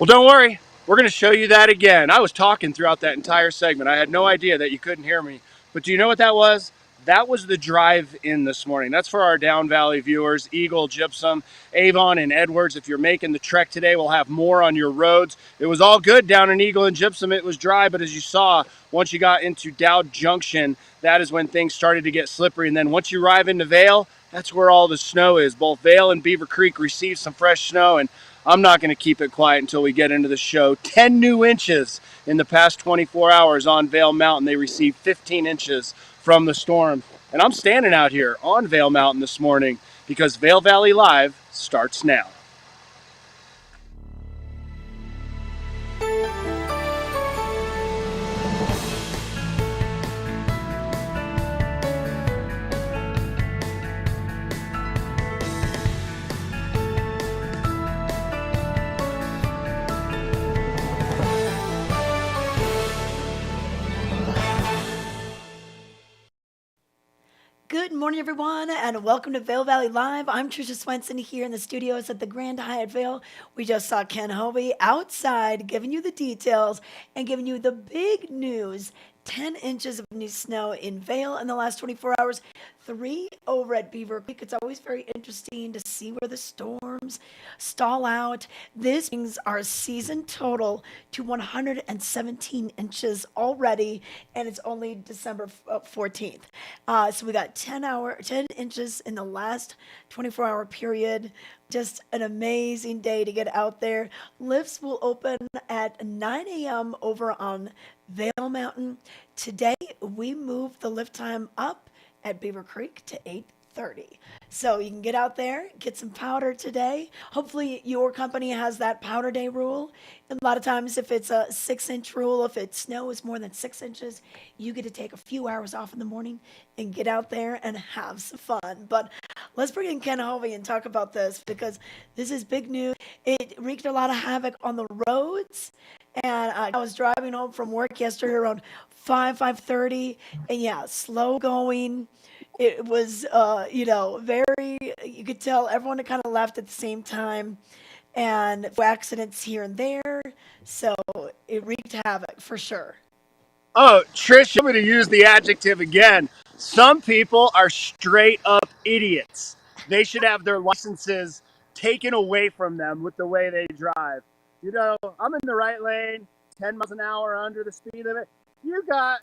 Well, don't worry. We're going to show you that again. I was talking throughout that entire segment. I had no idea that you couldn't hear me. But do you know what that was? That was the drive in this morning. That's for our Down Valley viewers, Eagle, Gypsum, Avon, and Edwards. If you're making the trek today, we'll have more on your roads. It was all good down in Eagle and Gypsum. It was dry, but as you saw, once you got into Dowd Junction, that is when things started to get slippery. And then once you arrive into Vail, that's where all the snow is. Both Vail and Beaver Creek received some fresh snow, and I'm not going to keep it quiet until we get into the show. 10 new inches in the past 24 hours on Vail Mountain. They received 15 inches from the storm. And I'm standing out here on Vail Mountain this morning because Vail Valley Live starts now. Good morning, everyone, and welcome to Vail Valley Live. I'm Trisha Swenson here in the studios at the Grand Hyatt Vail. We just saw Ken Hovey outside giving you the details and giving you the big news. 10 inches of new snow in Vail in the last 24 hours, 3 over at Beaver Creek. It's always very interesting to see where the storms stall out. This brings our season total to 117 inches already, and it's only December 14th. So we got 10 inches in the last 24-hour period. Just an amazing day to get out there. Lifts will open at 9 a.m. over on Vail Mountain. Today, we moved the lift time up at Beaver Creek to 8:30. So you can get out there, get some powder today. Hopefully your company has that powder day rule. A lot of times if it's a 6-inch rule, if it snows more than 6 inches, you get to take a few hours off in the morning and get out there and have some fun. But let's bring in Ken Hovey and talk about this because this is big news. It wreaked a lot of havoc on the roads. And I was driving home from work yesterday around 5:30, and yeah, slow going. It was, very, you could tell everyone had kind of left at the same time, and accidents here and there. So it wreaked havoc for sure. Oh, Trish, I'm going to use the adjective again. Some people are straight up idiots. They should have their licenses taken away from them with the way they drive. You know, I'm in the right lane, 10 miles an hour under the speed limit. You got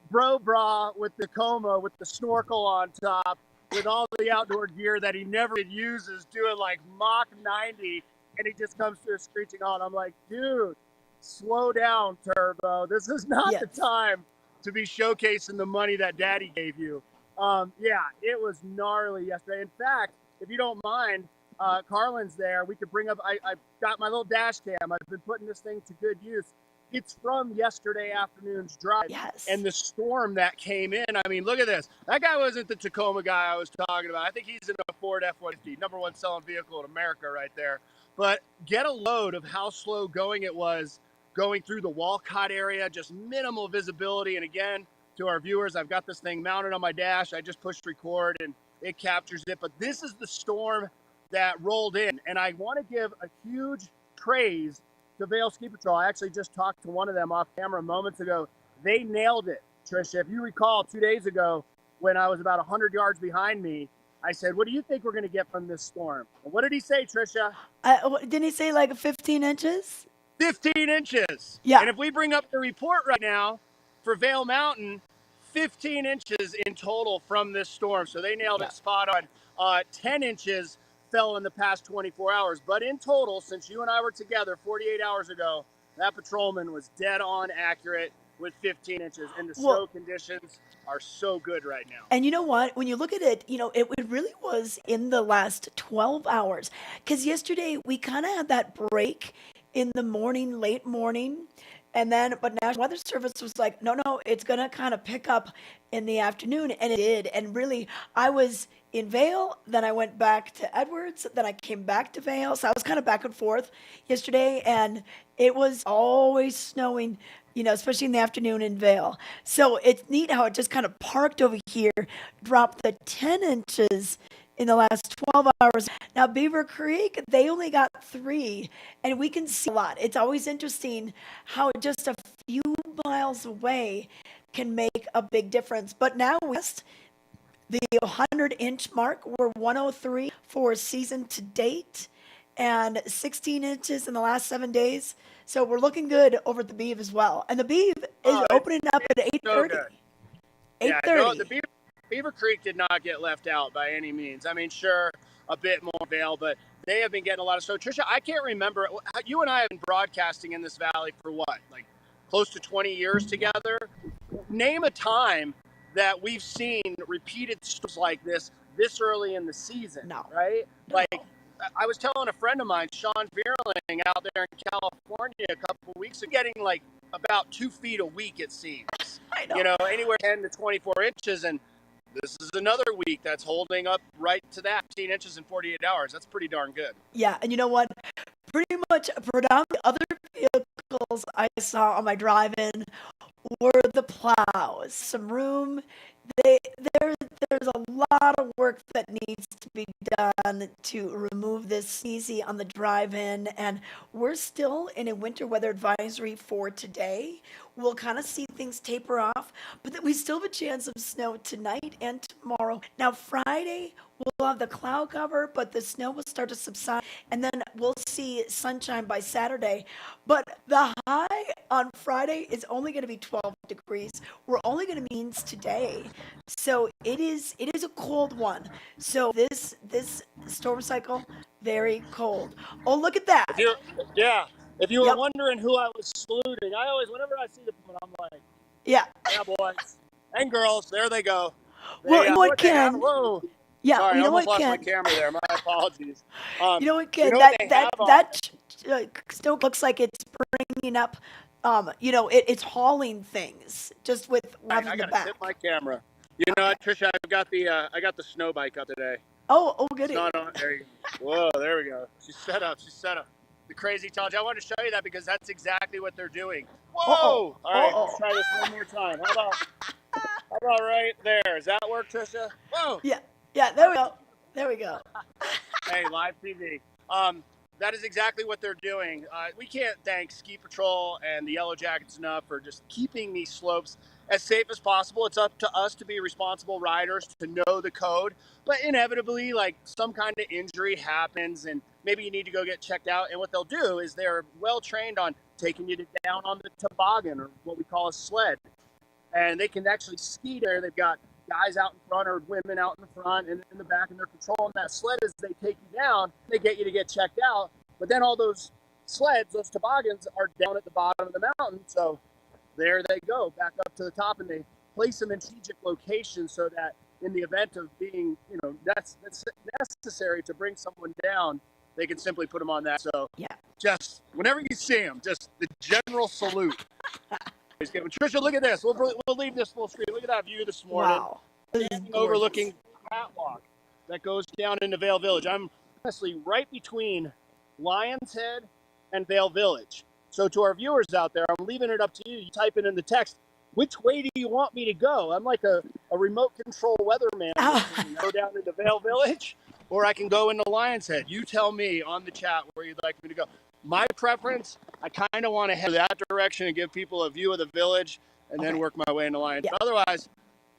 bra with the coma with the snorkel on top with all the outdoor gear that he never uses doing like Mach 90, and he just comes through screeching on. I'm like, dude, slow down, Turbo. This is not the Yes. time to be showcasing the money that Daddy gave you. Yeah, it was gnarly yesterday. In fact, if you don't mind, Carlin's there. We could bring up. I got my little dash cam. I've been putting this thing to good use. It's from yesterday afternoon's drive. Yes. And the storm that came in. I mean, look at this. That guy wasn't the Tacoma guy I was talking about. I think he's in a Ford F-150, number one selling vehicle in America right there. But get a load of how slow going it was going through the Walcott area, just minimal visibility. And again, to our viewers, I've got this thing mounted on my dash. I just pushed record and it captures it. But this is the storm that rolled in. And I want to give a huge praise to Vail Ski Patrol. I actually just talked to one of them off camera moments ago. They nailed it, Tricia. If you recall 2 days ago when I was about 100 yards behind me, I said, what do you think we're going to get from this storm? And what did he say, Tricia? Didn't he say like 15 inches? 15 inches. Yeah. And if we bring up the report right now for Vail Mountain, 15 inches in total from this storm. So they nailed it spot on. 10 inches fell in the past 24 hours. But in total, since you and I were together 48 hours ago, that patrolman was dead on accurate with 15 inches. And the snow conditions are so good right now. And you know what? When you look at it, it really was in the last 12 hours. Because yesterday we kind of had that break in the morning, late morning. And then, but National Weather Service was like, no, it's going to kind of pick up in the afternoon. And it did. And really, I was in Vail, then I went back to Edwards, then I came back to Vail. So I was kind of back and forth yesterday. And it was always snowing, especially in the afternoon in Vail. So it's neat how it just kind of parked over here, dropped the 10 inches in the last 12 hours. Now, Beaver Creek, they only got 3, and we can see a lot. It's always interesting how just a few miles away can make a big difference. But now, West, the 100-inch mark, we're 103 for season to date and 16 inches in the last 7 days. So we're looking good over at the Beeve as well. And the Beeve is Oh, opening up at it's so 8:30. good. Yeah, no, 8:30. the Beaver Creek did not get left out by any means. I mean, sure, a bit more Vail, but they have been getting a lot of snow. Trisha, I can't remember. You and I have been broadcasting in this valley for what, like close to 20 years together? Name a time that we've seen repeated storms like this early in the season, No. right? No. Like, I was telling a friend of mine, Sean Veerling, out there in California a couple of weeks ago, getting like about 2 feet a week, it seems. I know. You know, anywhere 10 to 24 inches. And this is another week that's holding up right to that 15 inches in 48 hours. That's pretty darn good. Yeah, and you know what? Pretty much predominantly other vehicles I saw on my drive-in were the plows. Some room. They there's a lot of work that needs to be done to remove this easy on the drive-in, and we're still in a winter weather advisory for today. We'll kind of see things taper off, but we still have a chance of snow tonight and tomorrow. Now Friday we'll have the cloud cover, but the snow will start to subside, and then we'll see sunshine by Saturday. But the high on Friday is only going to be 12 degrees. We're only going to means today, so it is a cold one. So this storm cycle very cold. Oh, look at If that. you're, yeah, if you were Yep. wondering who I was saluting, I always, whenever I see the, I'm like, Yeah. yeah, boys and girls, there they go. Well, They, you know what what, they have, Ken? whoa. Yeah, Sorry, you I know almost what, lost my Ken? camera there. My apologies. You know what, You Ken? know what That they that have on? that snow looks like it's bringing up. It's hauling things just with Right, rather I than the gotta tip back. my camera. You know what, Trisha? I got the snow bike up today. Oh, It's goody. not on. There you go. Whoa, there we go. She's set up. She's set up. The crazy challenge. I wanted to show you that because that's exactly what they're doing. Uh-oh. Whoa! All right, let's Uh-oh. try this one more time. How about right there? Does that work, Trisha? Whoa! Yeah. Yeah, there we go. There we go. Hey, live TV. That is exactly what they're doing. We can't thank Ski Patrol and the Yellow Jackets enough for just keeping these slopes as safe as possible. It's up to us to be responsible riders to know the code, but inevitably, like some kind of injury happens, and maybe you need to go get checked out. And what they'll do is they're well trained on taking you down on the toboggan, or what we call a sled, and they can actually ski there. They've got guys out in front or women out in the front and in the back, and they're controlling that sled as they take you down. They get you to get checked out, but then all those sleds, those toboggans, are down at the bottom of the mountain. So there they go, back up to the top, and they place them in strategic locations so that in the event of being, that's necessary to bring someone down, they can simply put them on that. So Yeah. just whenever you see them, just the general salute. Trisha, look at this. We'll leave this full screen. Look at that view this morning. Wow. This is Standing gorgeous. overlooking catwalk that goes down into Vail Village. I'm honestly right between Lions Head and Vail Village. So to our viewers out there, I'm leaving it up to you. You type it in the text. Which way do you want me to go? I'm like a remote control weatherman. Go down into Vail Village, or I can go into Lions Head. You tell me on the chat where you'd like me to go. My preference, I kind of want to head that direction and give people a view of the village and then work my way into Lions. Yeah. Otherwise,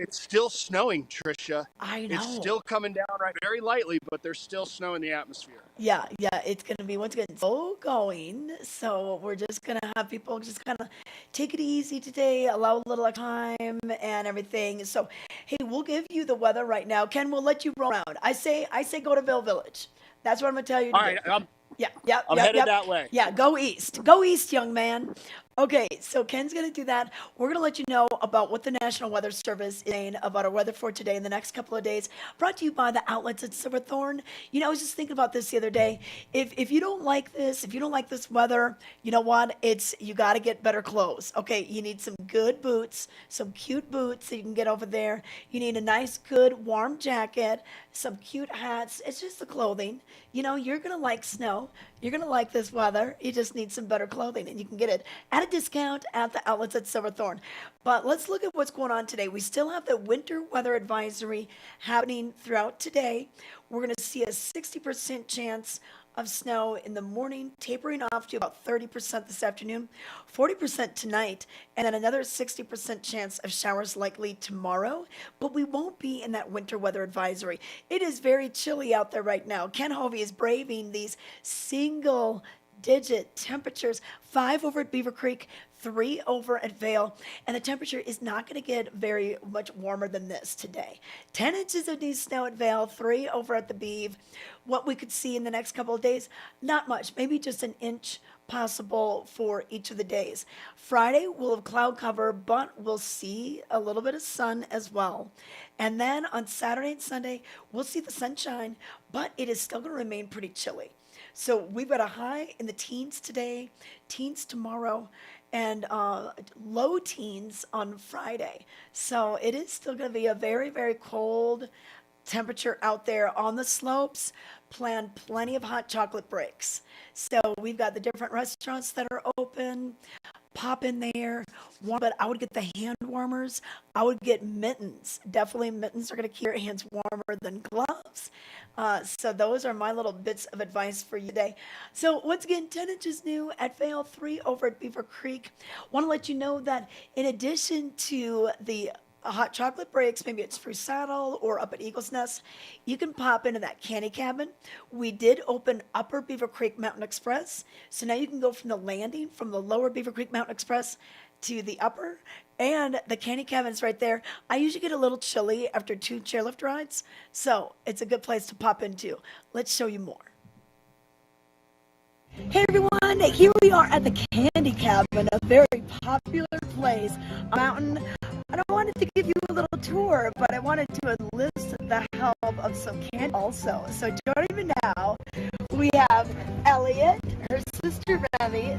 it's still snowing, Trisha. I know. It's still coming down very lightly, but there's still snow in the atmosphere. Yeah, it's gonna be once again slow going. So we're just gonna have people just kind of take it easy today, allow a little time and everything. So hey, we'll give you the weather right now. Ken, we'll let you roll around. I say go to Vail Village. That's what I'm gonna tell you to All right, do. Yeah, I'm headed that way. Yeah, go east. Go east, young man. Okay, so Ken's going to do that. We're going to let you know about what the National Weather Service is saying about our weather for today in the next couple of days. Brought to you by the outlets at Silverthorne. I was just thinking about this the other day. If you don't like this, if you don't like this weather, you know what? You got to get better clothes. Okay, you need some good boots, some cute boots that you can get over there. You need a nice, good, warm jacket, some cute hats. It's just the clothing. You're going to like snow. You're going to like this weather. You just need some better clothing, and you can get it at that discount at the outlets at Silverthorne. But let's look at what's going on today. We still have the winter weather advisory happening throughout today. We're going to see a 60% chance of snow in the morning, tapering off to about 30% this afternoon, 40% tonight, and then another 60% chance of showers likely tomorrow. But we won't be in that winter weather advisory. It is very chilly out there right now. Ken Hovey is braving these single digit temperatures, 5 over at Beaver Creek, 3 over at Vail, and the temperature is not going to get very much warmer than this today. 10 inches of new snow at Vail, 3 over at the Beeve. What we could see in the next couple of days, not much, maybe just an inch possible for each of the days. Friday, we'll have cloud cover, but we'll see a little bit of sun as well. And then on Saturday and Sunday, we'll see the sunshine, but it is still going to remain pretty chilly. So we've got a high in the teens today, teens tomorrow, and low teens on Friday. So it is still going to be a very, very cold temperature out there on the slopes. Plan plenty of hot chocolate breaks. So we've got the different restaurants that are open. Pop in there, but I would get the hand warmers. I would get mittens. Definitely mittens are going to keep your hands warmer than gloves. So those are my little bits of advice for you today. So once again, 10 inches new at Vail, 3 over at Beaver Creek. Want to let you know that in addition to the hot chocolate breaks, maybe it's Spruce Saddle or up at Eagle's Nest, you can pop into that candy cabin. We did open Upper Beaver Creek Mountain Express, so now you can go from the landing from the Lower Beaver Creek Mountain Express to the upper, and the candy cabin's right there. I usually get a little chilly after 2 chairlift rides, so it's a good place to pop into. Let's show you more. Hey everyone, here we are at the Candy Cabin, a very popular place, a mountain. I don't want to give you a little tour, but I wanted to enlist the help of some candy also. So joining me now, we have Elliot, her sister Remy,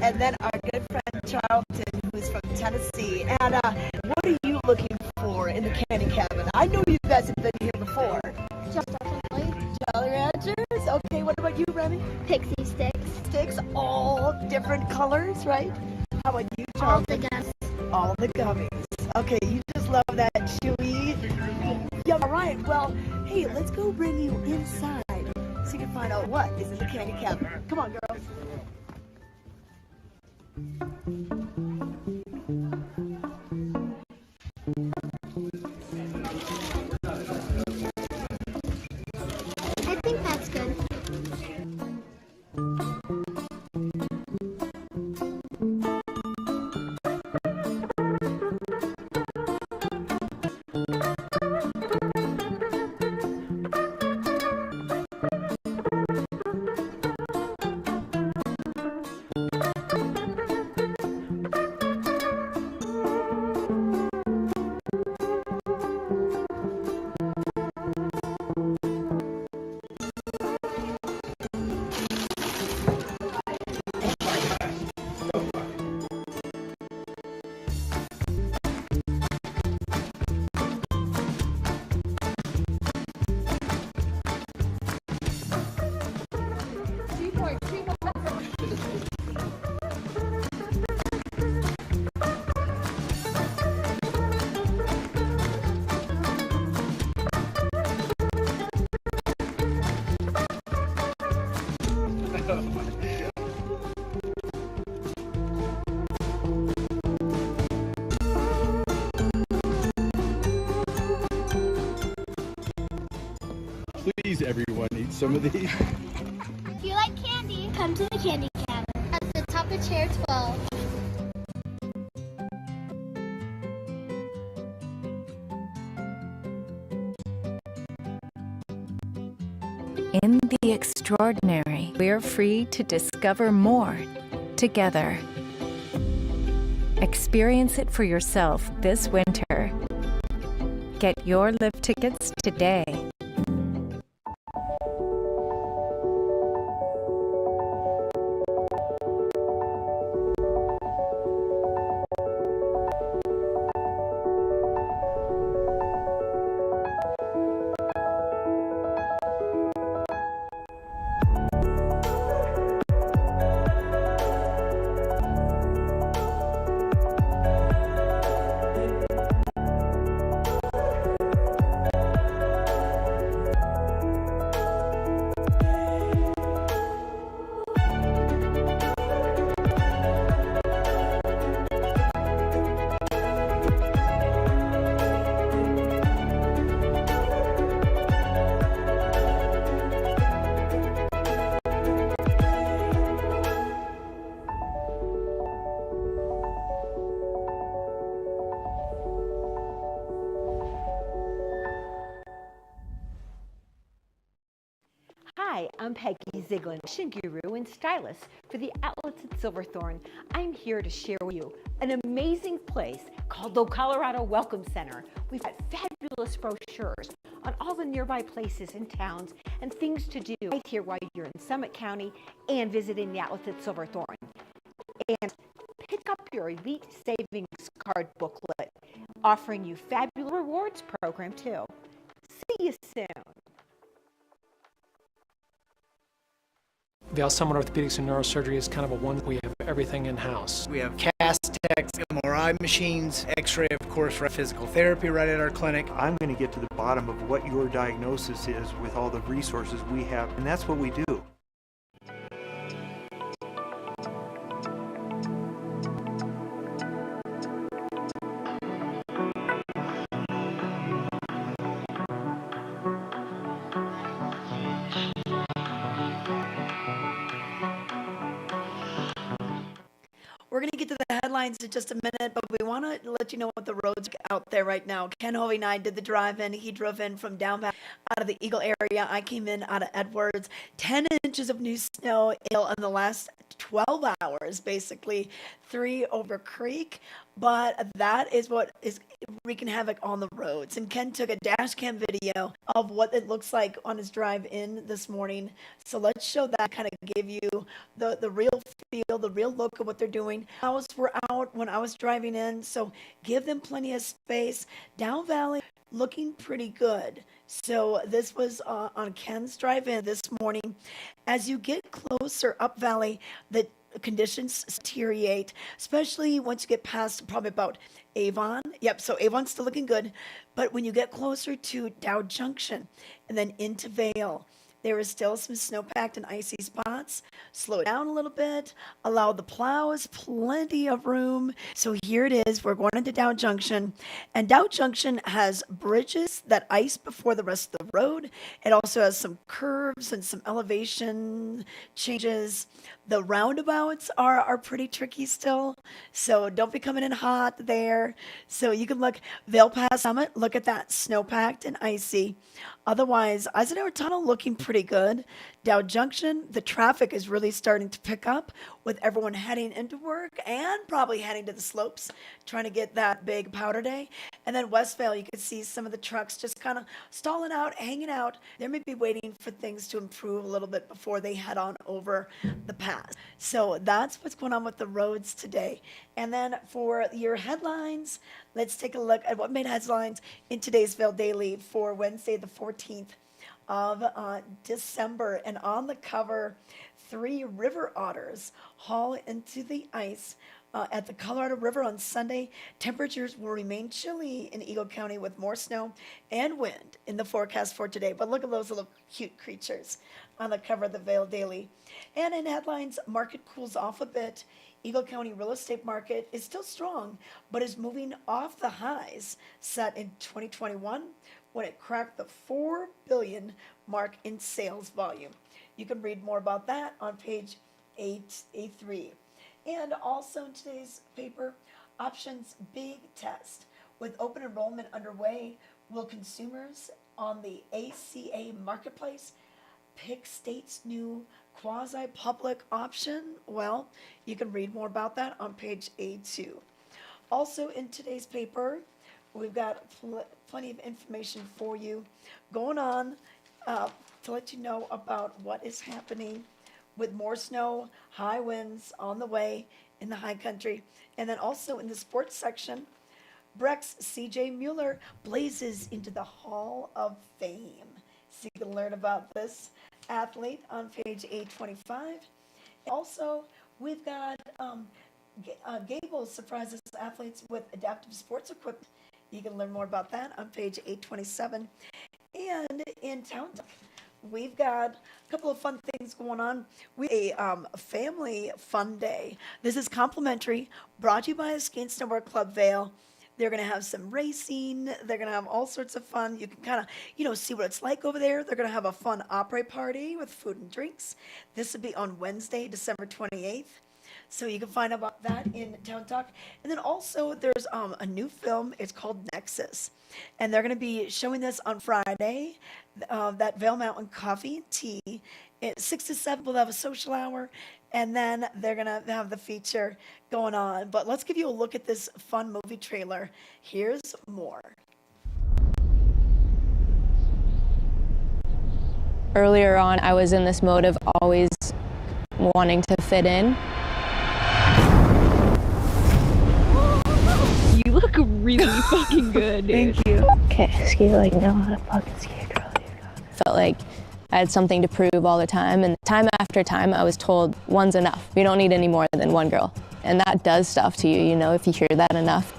and then our good friend Charlton, who's from Tennessee. And what are you looking for in the Candy Cabin? I know you guys have been here before. Jolly Ranchers. Okay, what about you, Remy? Pixie sticks. Sticks, all different colors, right? How about you, All Charlton? the gummies. All the gummies. Okay, you just love that chewy. Yeah, all right. Well, hey, let's go bring you inside so you can find out what is in the candy cabin. Come on, girls. I think that's good. Please, everyone, eat some of these. If you like candy, come to the candy cabin. At the top of chair 12. In the extraordinary, we're free to discover more together. Experience it for yourself this winter. Get your lift tickets today. Hi, I'm Peggy Ziegler, fashion guru and stylist for the outlets at Silverthorne. I'm here to share with you an amazing place called the Colorado Welcome Center. We've got fabulous brochures on all the nearby places and towns and things to do right here while you're in Summit County and visiting the outlets at Silverthorne. And pick up your Elite Savings Card booklet, offering you fabulous rewards program too. See you soon. Vail Summit Orthopedics and Neurosurgery is kind of a one. We have everything in-house. We have cast techs, MRI machines, x-ray, of course, for physical therapy right at our clinic. I'm going to get to the bottom of what your diagnosis is with all the resources we have, and that's what we do. We're going to get to the headlines in just a minute, but we want to let you know what the roads are out there right now. Ken Hovey and I did the drive-in. He drove in from down back out of the Eagle area. I came in out of Edwards. 10 inches of new snow in the last 12 hours, basically 3 over Creek. But that is what is wreaking havoc on the roads. And Ken took a dash cam video of what it looks like on his drive in this morning. So let's show that, kind of give you the real feel, the real look of what they're doing. Hours were out when I was driving in, so give them plenty of space. Down Valley looking pretty good. So this was on Ken's drive-in this morning. As you get closer up Valley, the conditions deteriorate, especially once you get past probably about Avon. Yep, so Avon's still looking good. But when you get closer to Dow Junction and then into Vail, there is still some snow-packed and icy spots. Slow it down a little bit. Allow the plows plenty of room. So here it is. We're going into Dow Junction. And Dow Junction has bridges that ice before the rest of the road. It also has some curves and some elevation changes. The roundabouts are pretty tricky still. So don't be coming in hot there. So you can look, Vail Pass Summit, look at that, snow-packed and icy. Otherwise, Eisenhower Tunnel looking pretty good. Dow Junction, the traffic is really starting to pick up with everyone heading into work and probably heading to the slopes, trying to get that big powder day. And then Westvale, you can see some of the trucks just kind of stalling out, hanging out. They may be waiting for things to improve a little bit before they head on over the pass. So that's what's going on with the roads today. And then for your headlines, let's take a look at what made headlines in today's Vail Daily for Wednesday, the 14th of December. And on the cover, 3 river otters haul into the ice at the Colorado River on Sunday. Temperatures will remain chilly in Eagle County with more snow and wind in the forecast for today. But look at those little cute creatures on the cover of the Vail Daily. And in headlines, market cools off a bit. Eagle County real estate market is still strong, but is moving off the highs set in 2021 when it cracked the $4 billion mark in sales volume. You can read more about that on page 8A3. And also in today's paper, Options Big Test. With open enrollment underway, will consumers on the ACA marketplace pick state's new quasi-public option? Well, you can read more about that on page A2. Also in today's paper, we've got plenty of information for you going on to let you know about what is happening with more snow, high winds on the way in the high country. And then also in the sports section, Breck's C.J. Mueller blazes into the Hall of Fame. So you can learn about this athlete on page 825. Also, we've got Gable surprises athletes with adaptive sports equipment. You can learn more about that on page 827. And in Town Talk, we've got a couple of fun things going on. We have a family fun day. This is complimentary, brought to you by Ski and Snowboard Club Vail. They're going to have some racing. They're going to have all sorts of fun. You can kind of, see what it's like over there. They're going to have a fun opera party with food and drinks. This will be on Wednesday, December 28th. So you can find out about that in Town Talk. And then also there's a new film. It's called Nexus, and they're going to be showing this on Friday. That Vail Mountain Coffee and Tea. At 6 to 7, we'll have a social hour, and then they're going to have the feature going on. But let's give you a look at this fun movie trailer. Here's more. Earlier on, I was in this mode of always wanting to fit in. You look really fucking good, dude. Thank you. Okay, ski like know how to fucking ski, girl. Felt like I had something to prove all the time, and time after time I was told one's enough. We don't need any more than one girl. And that does stuff to you, you know, if you hear that enough.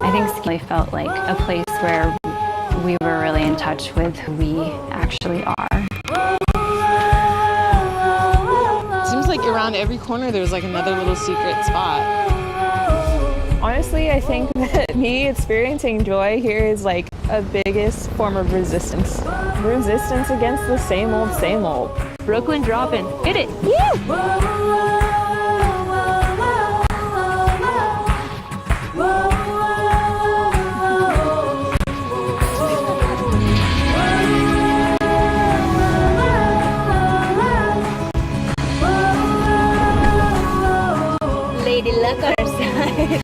I think ski felt like a place where we were really in touch with who we actually are. Seems like around every corner there's like another little secret spot. Honestly, I think that me experiencing joy here is like a biggest form of resistance. Resistance against the same old, same old. Brooklyn dropping. Hit it. Yeah. Lady luck on our side.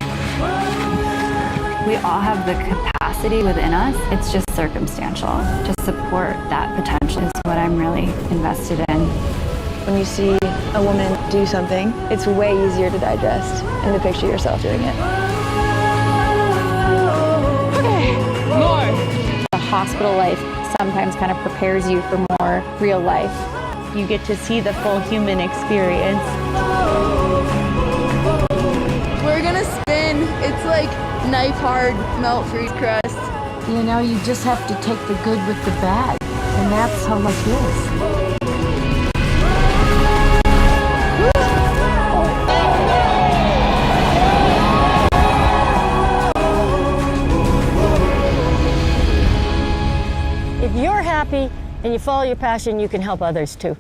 We all have the capacity within us. It's just circumstantial. To support that potential is what I'm really invested in. When you see a woman do something, it's way easier to digest and to picture yourself doing it. Okay, more. The hospital life sometimes kind of prepares you for more real life. You get to see the full human experience. We're gonna spin. It's like knife hard melt freeze crust. You know, you just have to take the good with the bad, and that's how life is. If you're happy and you follow your passion, you can help others too.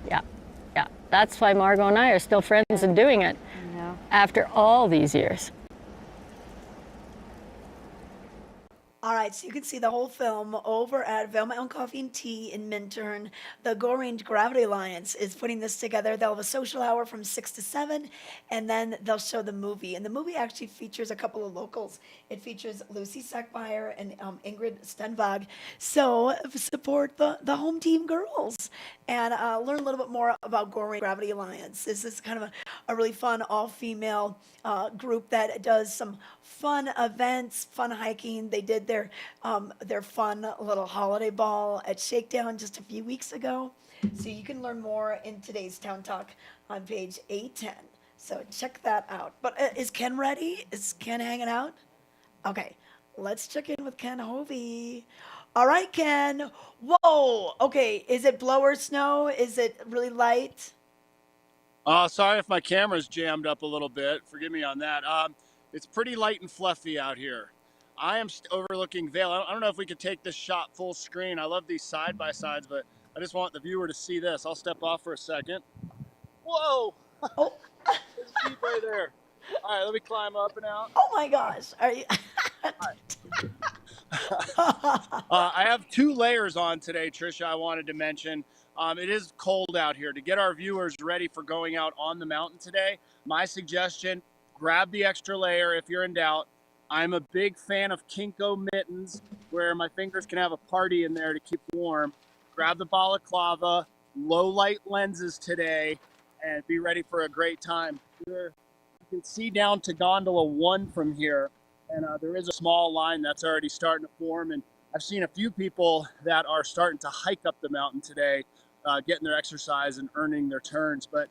Yeah. That's why Margot and I are still friends and doing it after all these years. All right, so you can see the whole film over at Vail Mountain Coffee and Tea in Minturn. The Go Range Gravity Alliance is putting this together. They'll have a social hour from 6 to 7, and then they'll show the movie. And the movie actually features a couple of locals. It features Lucy Sackmeyer and Ingrid Stenvag. So support the home team girls and learn a little bit more about Go Range Gravity Alliance. This is kind of a really fun all-female group that does some fun events, fun hiking. They did their fun little holiday ball at Shakedown just a few weeks ago. So you can learn more in today's Town Talk on page 810. So check that out. But is Ken ready? Is Ken hanging out? Okay, let's check in with Ken Hovey. All right, Ken. Whoa. Okay, is it blow or snow? Is it really light? Sorry if my camera's jammed up a little bit. Forgive me on that. It's pretty light and fluffy out here. I am overlooking Vail. I don't know if we could take this shot full screen. I love these side-by-sides, but I just want the viewer to see this. I'll step off for a second. Whoa! Oh. There's a Jeep right there. All right, let me climb up and out. Oh my gosh. Are you? I have 2 layers on today, Trisha, I wanted to mention. It is cold out here. To get our viewers ready for going out on the mountain today, my suggestion, grab the extra layer if you're in doubt. I'm a big fan of Kinko mittens where my fingers can have a party in there to keep warm. Grab the balaclava, low light lenses today, and be ready for a great time. You can see down to gondola 1 from here, and there is a small line that's already starting to form. And I've seen a few people that are starting to hike up the mountain today, getting their exercise and earning their turns. But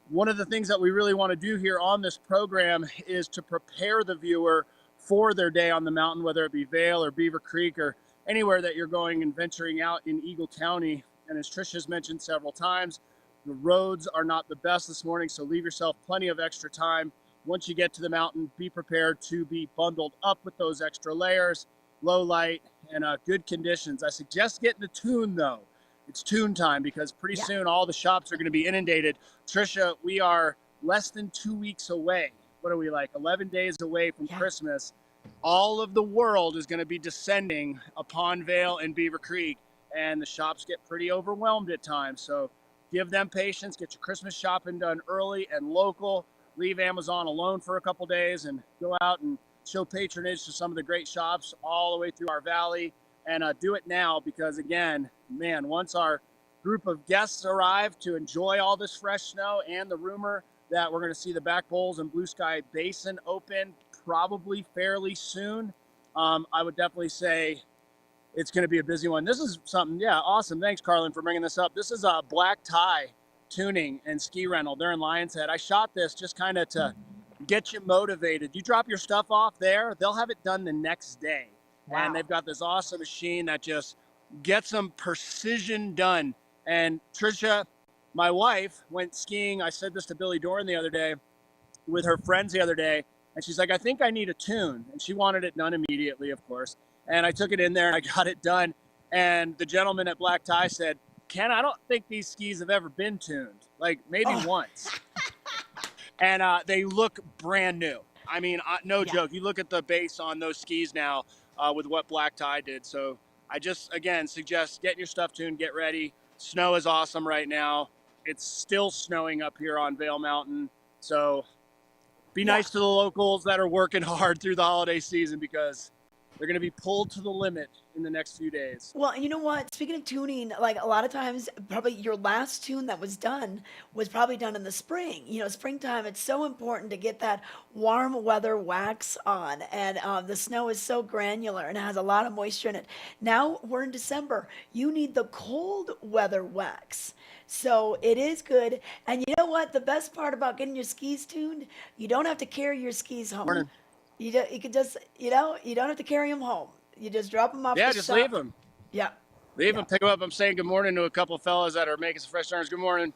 one of the things that we really want to do here on this program is to prepare the viewer for their day on the mountain, whether it be Vail or Beaver Creek or anywhere that you're going and venturing out in Eagle County. And as Trish has mentioned several times, the roads are not the best this morning, so leave yourself plenty of extra time. Once you get to the mountain, be prepared to be bundled up with those extra layers, low light, and good conditions. I suggest getting the tune though. it's tune time, because pretty soon all the shops are going to be inundated. Trisha, we are less than 2 weeks away. What are we, like 11 days away from Christmas? All of the world is going to be descending upon Vail and Beaver Creek, and the shops get pretty overwhelmed at times. So give them patience, get your Christmas shopping done early and local, leave Amazon alone for a couple days, and go out and show patronage to some of the great shops all the way through our valley. And do it now, because again, man, once our group of guests arrive to enjoy all this fresh snow, and the rumor that we're going to see the Back Bowls and Blue Sky Basin open probably fairly soon, I would definitely say it's going to be a busy one. This is something, awesome. Thanks, Carlin, for bringing this up. This is a Black Tie Tuning and Ski Rental. They're in Lion's Head. I shot this just kind of to get you motivated. You drop your stuff off there, they'll have it done the next day. Wow. And they've got this awesome machine that just gets them precision done. And Trisha, my wife, went skiing. I said this to Billy Doran the other day, with her friends the other day, and she's like, I think I need a tune. And she wanted it done immediately, of course. And I took it in there and I got it done. And the gentleman at Black Tie said, Ken, I don't think these skis have ever been tuned. Like maybe once. And they look brand new. I mean, no joke. You look at the base on those skis now with what Black Tie did. So I just, again, suggest getting your stuff tuned, get ready. Snow is awesome right now. It's still snowing up here on Vail Mountain. So be nice to the locals that are working hard through the holiday season, because they're going to be pulled to the limit in the next few days. Well, and you know what? Speaking of tuning, like a lot of times, probably your last tune that was done was probably done in the spring. You know, springtime, it's so important to get that warm weather wax on. And the snow is so granular and it has a lot of moisture in it. Now we're in December. You need the cold weather wax. So it is good. And you know what? The best part about getting your skis tuned, you don't have to carry your skis home. Morning. You could just, you don't have to carry them home. You just drop them off. Yeah, the just shop. leave them. Yeah. Leave them, pick them up. I'm saying good morning to a couple of fellas that are making some fresh turns. Good morning.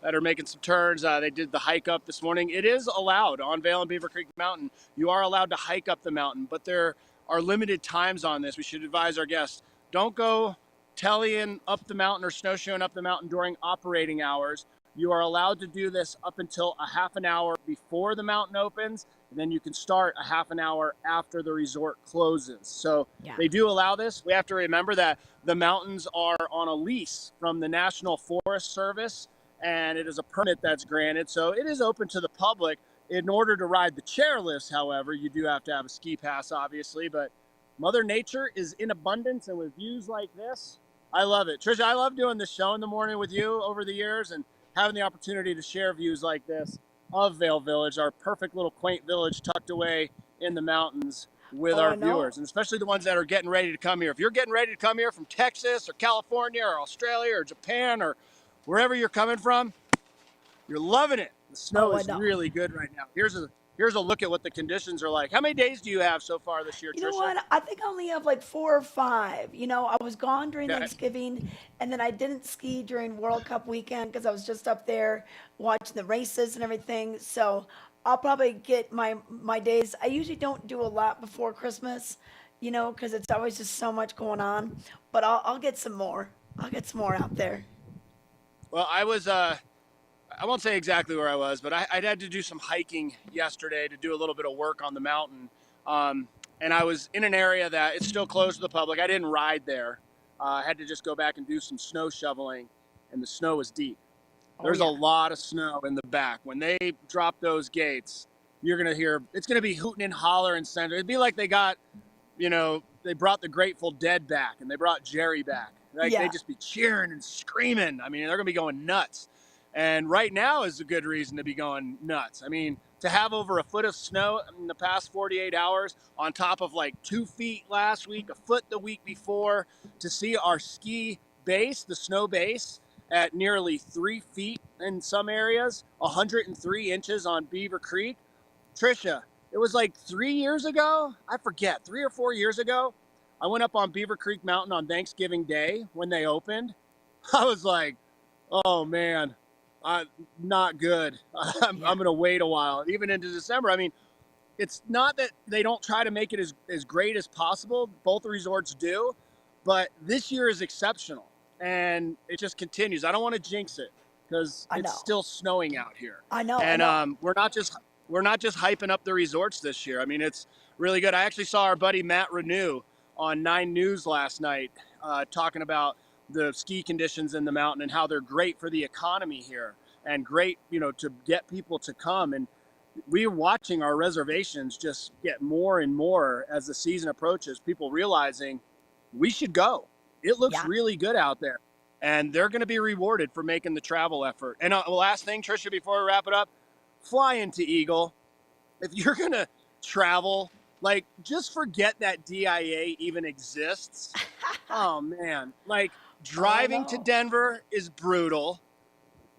That are making some turns. They did the hike up this morning. It is allowed on Vail and Beaver Creek Mountain. You are allowed to hike up the mountain, but there are limited times on this. We should advise our guests, don't go tellying up the mountain or snowshoeing up the mountain during operating hours. You are allowed to do this up until a half an hour before the mountain opens, and then you can start a half an hour after the resort closes. So they do allow this. We have to remember that the mountains are on a lease from the National Forest Service, and it is a permit that's granted. So it is open to the public. In order to ride the chairlifts, however, you do have to have a ski pass, obviously, but Mother Nature is in abundance, and with views like this, I love it. Trisha, I love doing this show in the morning with you over the years, and having the opportunity to share views like this of Vail Village, our perfect little quaint village tucked away in the mountains with our viewers, and especially the ones that are getting ready to come here. If you're getting ready to come here from Texas or California or Australia or Japan or wherever you're coming from, you're loving it. The snow is really good right now. Here's a look at what the conditions are like. How many days do you have so far this year, Trisha? You know what? I think I only have like 4 or 5. You know, I was gone during Thanksgiving, and then I didn't ski during World Cup weekend because I was just up there watching the races and everything. So I'll probably get my days. I usually don't do a lot before Christmas, you know, because it's always just so much going on. But I'll get some more. I'll get some more out there. Well, I was I won't say exactly where I was, but I had to do some hiking yesterday to do a little bit of work on the mountain. And I was in an area that it's still closed to the public. I didn't ride there. I had to just go back and do some snow shoveling, and the snow was deep. There's a lot of snow in the back. When they drop those gates, you're going to hear, it's going to be hooting and hollering. It'd be like they got, you know, they brought the Grateful Dead back and they brought Jerry back. Like they'd just be cheering and screaming. I mean, they're going to be going nuts. And right now is a good reason to be going nuts. I mean, to have over a foot of snow in the past 48 hours on top of like 2 feet last week, a foot the week before, to see our ski base, the snow base, at nearly 3 feet in some areas, 103 inches on Beaver Creek. Trisha, it was like 3 years ago, I forget, 3 or 4 years ago, I went up on Beaver Creek Mountain on Thanksgiving Day when they opened. I was like, oh man, not good. I'm going to wait a while, even into December. I mean, it's not that they don't try to make it as great as possible. Both resorts do, but this year is exceptional. and it just continues. I don't want to jinx it because I it's know. still snowing out here. I know. And we're not just hyping up the resorts this year. I mean, it's really good. I actually saw our buddy Matt Renew on 9 News last night talking about the ski conditions in the mountain and how they're great for the economy here and great, to get people to come. And we're watching our reservations just get more and more as the season approaches, people realizing we should go. It looks really good out there, and they're going to be rewarded for making the travel effort. And last thing, Tricia, before we wrap it up, fly into Eagle. If you're going to travel, like, just forget that DIA even exists. Oh, man. Like, driving to Denver is brutal.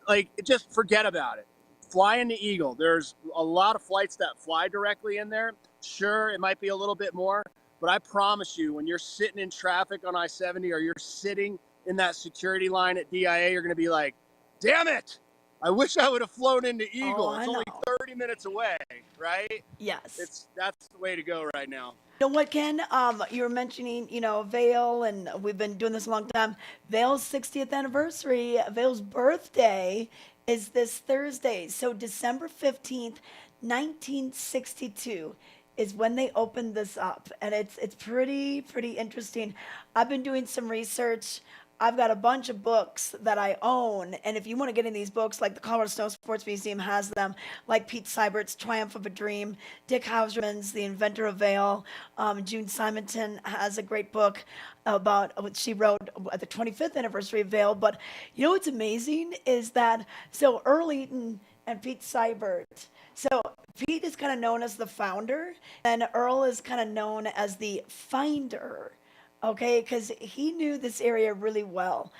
Like, just forget about it. Fly into Eagle. There's a lot of flights that fly directly in there. Sure, it might be a little bit more, but I promise you, when you're sitting in traffic on I-70 or you're sitting in that security line at DIA, you're going to be like, damn it, I wish I would have flown into Eagle. It's only 30 minutes away, right? Yes. That's the way to go right now. You know what, Ken? You were mentioning, Vail, and we've been doing this a long time. Vail's 60th anniversary, Vail's birthday is this Thursday. So December 15th, 1962 is when they opened this up. And it's pretty interesting. I've been doing some research. I've got a bunch of books that I own, and if you want to get in these books, like the Colorado Snow Sports Museum has them, like Pete Seibert's Triumph of a Dream, Dick Hauserman's The Inventor of Vail, June Simonton has a great book about what she wrote at the 25th anniversary of Vail. But you know what's amazing is that, so Earl Eaton and Pete Seibert, so Pete is kind of known as the founder, and Earl is kind of known as the finder. Okay, because he knew this area really well.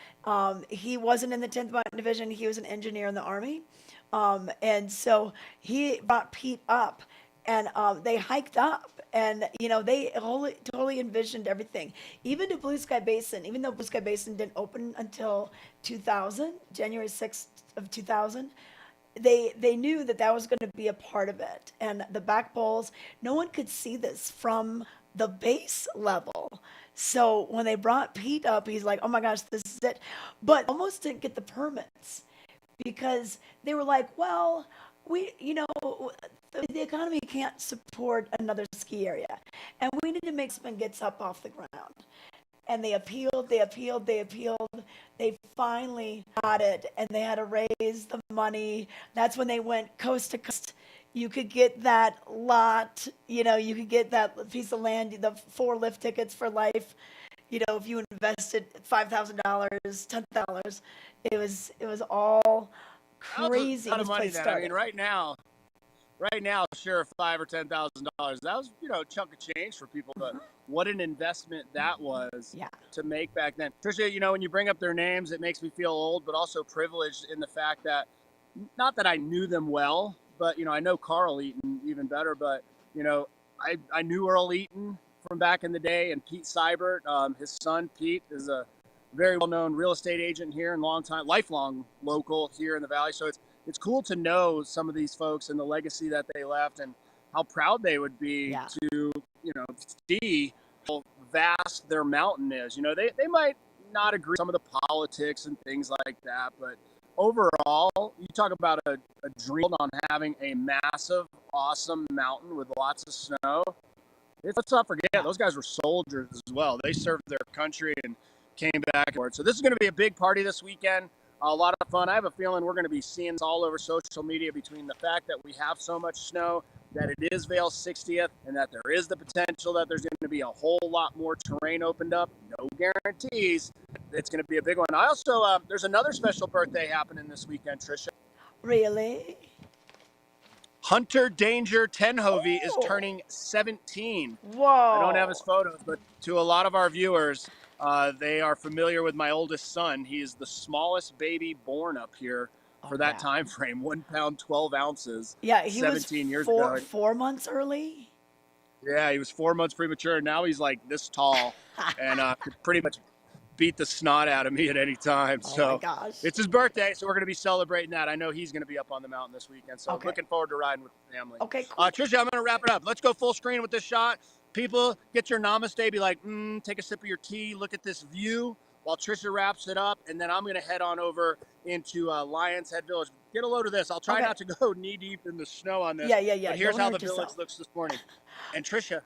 He wasn't in the 10th Mountain Division. He was an engineer in the Army. And so he brought Pete up, and they hiked up. And, they totally envisioned everything. Even to Blue Sky Basin, even though Blue Sky Basin didn't open until 2000, January 6th of 2000, they knew that was going to be a part of it. And the back bowls, no one could see this from the base level. So when they brought Pete up, he's like, oh my gosh, this is it. But almost didn't get the permits because they were like, well, the economy can't support another ski area. And we need to make something gets up off the ground. And they appealed. They finally got it, and they had to raise the money. That's when they went coast to coast. You could get that lot, you could get that piece of land, the 4 lift tickets for life. If you invested $5,000, $10,000, it was all crazy. That's a lot of money then. I mean, right now, sure, $5,000 or $10,000. That was, a chunk of change for people, but what an investment that was to make back then. Tricia, when you bring up their names, it makes me feel old, but also privileged in the fact that, not that I knew them well, but, I know Carl Eaton even better, but, I knew Earl Eaton from back in the day, and Pete Seibert, his son, Pete, is a very well-known real estate agent here and lifelong local here in the Valley. So it's cool to know some of these folks and the legacy that they left and how proud they would be to, see how vast their mountain is. They might not agree with some of the politics and things like that, but overall, you talk about a dream on having a massive, awesome mountain with lots of snow. Let's not forget, those guys were soldiers as well. They served their country and came back. So this is going to be a big party this weekend. A lot of fun. I have a feeling we're going to be seeing this all over social media between the fact that we have so much snow, that it is Vail's 60th, and that there is the potential that there's going to be a whole lot more terrain opened up. No guarantees. It's going to be a big one. I also, there's another special birthday happening this weekend, Tricia. Really? Hunter Danger Tenhovey is turning 17. Whoa. I don't have his photos, but to a lot of our viewers, they are familiar with my oldest son. He is the smallest baby born up here for that time frame, 1 pound, 12 ounces. Yeah, he 17 was years ago. 4 months early. Yeah, he was 4 months premature. Now he's like this tall and could pretty much beat the snot out of me at any time. So my gosh. It's his birthday, so we're going to be celebrating that. I know he's going to be up on the mountain this weekend, so looking forward to riding with the family. Okay, cool. Tricia, I'm going to wrap it up. Let's go full screen with this shot. People, get your namaste. Be like, take a sip of your tea. Look at this view. while Trisha wraps it up, and then I'm going to head on over into Lions Head Village. Get a load of this. I'll try not to go knee deep in the snow on this. Yeah. But here's Don't how the hurt village yourself. looks this morning. And Trisha,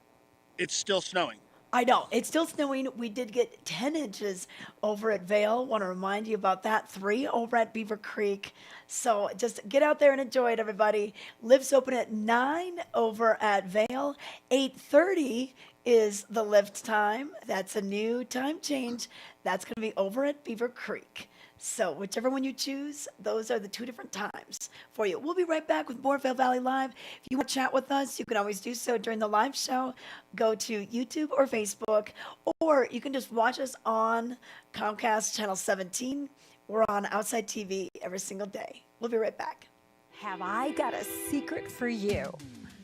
it's still snowing. I know. It's still snowing. We did get 10 inches over at Vail. Want to remind you about that. 3 over at Beaver Creek. So just get out there and enjoy it, everybody. Lifts open at 9 over at Vail. 8:30 is the lift time. That's a new time change. That's going to be over at Beaver Creek. So whichever one you choose, those are the 2 different times for you. We'll be right back with more Vail Valley Live. If you want to chat with us, you can always do so during the live show. Go to YouTube or Facebook, or you can just watch us on Comcast Channel 17. We're on Outside TV every single day. We'll be right back. Have I got a secret for you?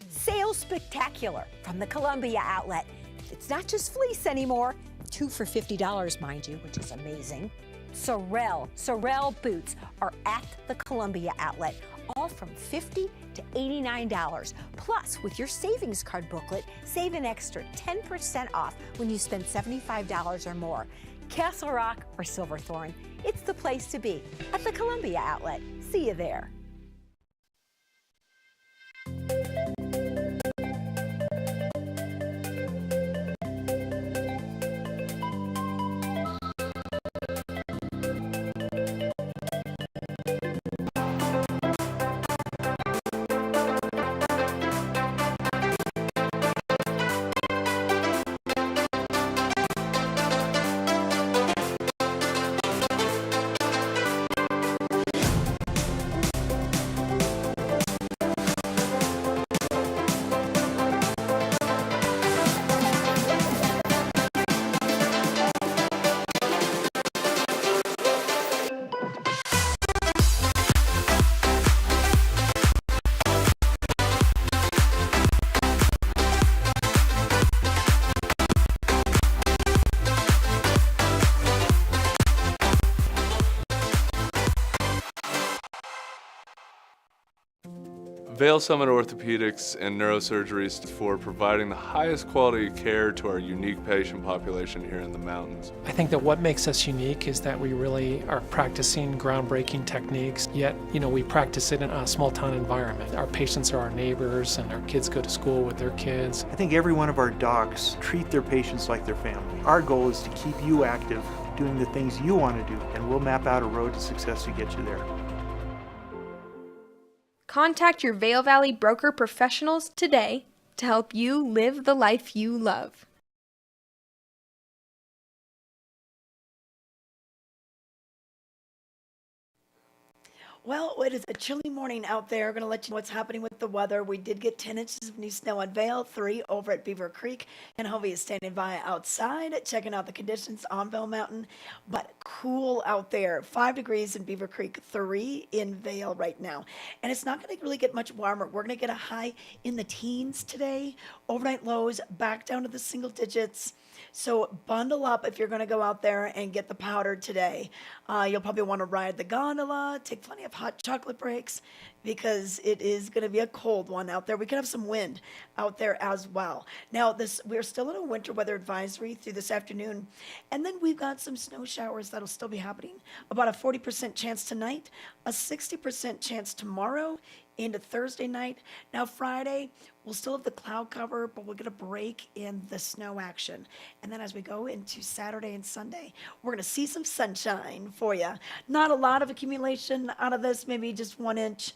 Sales Spectacular from the Columbia Outlet. It's not just fleece anymore. 2 for $50, mind you, which is amazing. Sorel boots are at the Columbia Outlet, all from $50 to $89. Plus, with your savings card booklet, save an extra 10% off when you spend $75 or more. Castle Rock or Silverthorne, it's the place to be at the Columbia Outlet. See you there. Vail Summit Orthopedics and Neurosurgery for providing the highest quality of care to our unique patient population here in the mountains. I think that what makes us unique is that we really are practicing groundbreaking techniques, yet, we practice it in a small town environment. Our patients are our neighbors and our kids go to school with their kids. I think every one of our docs treat their patients like their family. Our goal is to keep you active, doing the things you want to do, and we'll map out a road to success to get you there. Contact your Vail Valley broker professionals today to help you live the life you love. Well, it is a chilly morning out there. Going to let you know what's happening with the weather. We did get 10 inches of new snow on Vail, 3 over at Beaver Creek, and Hovey is standing by outside, checking out the conditions on Vail Mountain. But cool out there, 5 degrees in Beaver Creek, 3 in Vail right now. And it's not going to really get much warmer. We're going to get a high in the teens today. Overnight lows back down to the single digits. So bundle up if you're going to go out there and get the powder today. You'll probably want to ride the gondola, take plenty of hot chocolate breaks, because it is going to be a cold one out there. We could have some wind out there as well. Now, we're still in a winter weather advisory through this afternoon, and then we've got some snow showers that'll still be happening. About a 40% chance tonight, a 60% chance tomorrow into Thursday night. Now, Friday, we'll still have the cloud cover, but we'll get a break in the snow action. And then as we go into Saturday and Sunday, we're going to see some sunshine for you. Not a lot of accumulation out of this, maybe just 1 inch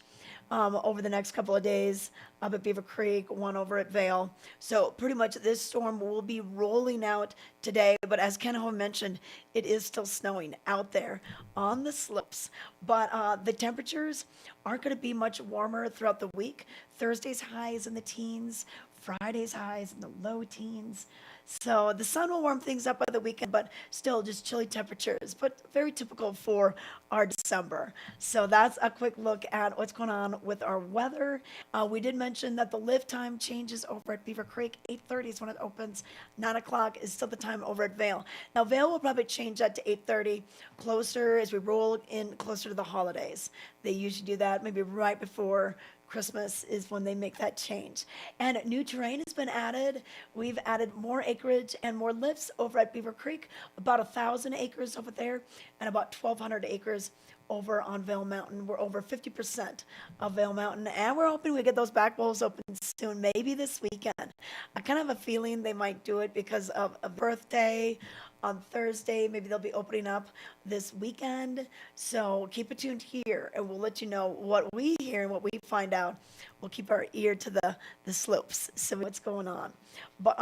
over the next couple of days up at Beaver Creek, 1 over at Vail. So pretty much this storm will be rolling out today, but as Ken Ho mentioned, it is still snowing out there on the slopes. But the temperatures aren't going to be much warmer throughout the week. Thursday's highs in the teens, Friday's highs in the low teens. So the sun will warm things up by the weekend, but still just chilly temperatures, but very typical for our December. So that's a quick look at what's going on with our weather. We did mention that the lift time changes over at Beaver Creek. 8:30 is when it opens. 9 o'clock is still the time over at Vail. Now, Vail will probably change that to 8:30, closer as we roll in closer to the holidays. They usually do that maybe right before Christmas is when they make that change. And new terrain has been added. We've added more acreage and more lifts over at Beaver Creek, about 1,000 acres over there, and about 1,200 acres over on Vail Mountain. We're over 50% of Vail Mountain, and we're hoping we get those back bowls open soon, maybe this weekend. I kind of have a feeling they might do it because of a birthday on Thursday. Maybe they'll be opening up this weekend. So keep it tuned here, and we'll let you know what we hear and what we find out. We'll keep our ear to the slopes, so what's going on. But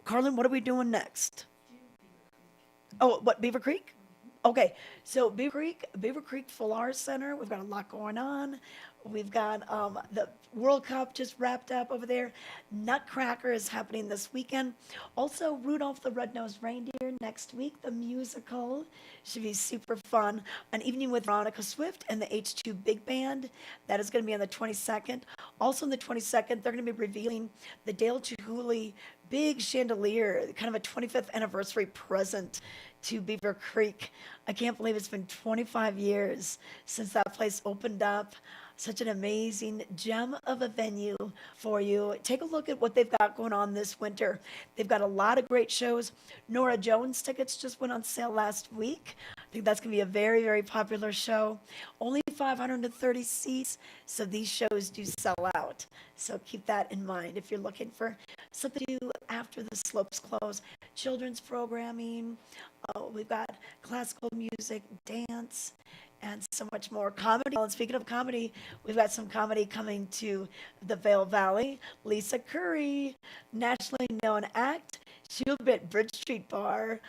Carlin, what are we doing next? Oh, what, Beaver Creek? Okay, so Beaver Creek Full Hour Center, we've got a lot going on. We've got the World Cup just wrapped up over there. Nutcracker is happening this weekend. Also, Rudolph the Red-Nosed Reindeer next week, the musical. Should be super fun. An evening with Veronica Swift and the H2 Big Band. That is going to be on the 22nd. Also on the 22nd, they're going to be revealing the Dale Chihuly big chandelier, kind of a 25th anniversary present to Beaver Creek. I can't believe it's been 25 years since that place opened up. Such an amazing gem of a venue for you. Take a look at what they've got going on this winter. They've got a lot of great shows. Nora Jones tickets just went on sale last week. I think that's going to be a very, very popular show. Only 530 seats, so these shows do sell out. So keep that in mind if you're looking for something to do after the slopes close. Children's programming, we've got classical music, dance, and so much more. Comedy. And speaking of comedy, we've got some comedy coming to the Vail Valley. Lisa Curry, nationally known act. She'll be at Bridge Street Bar,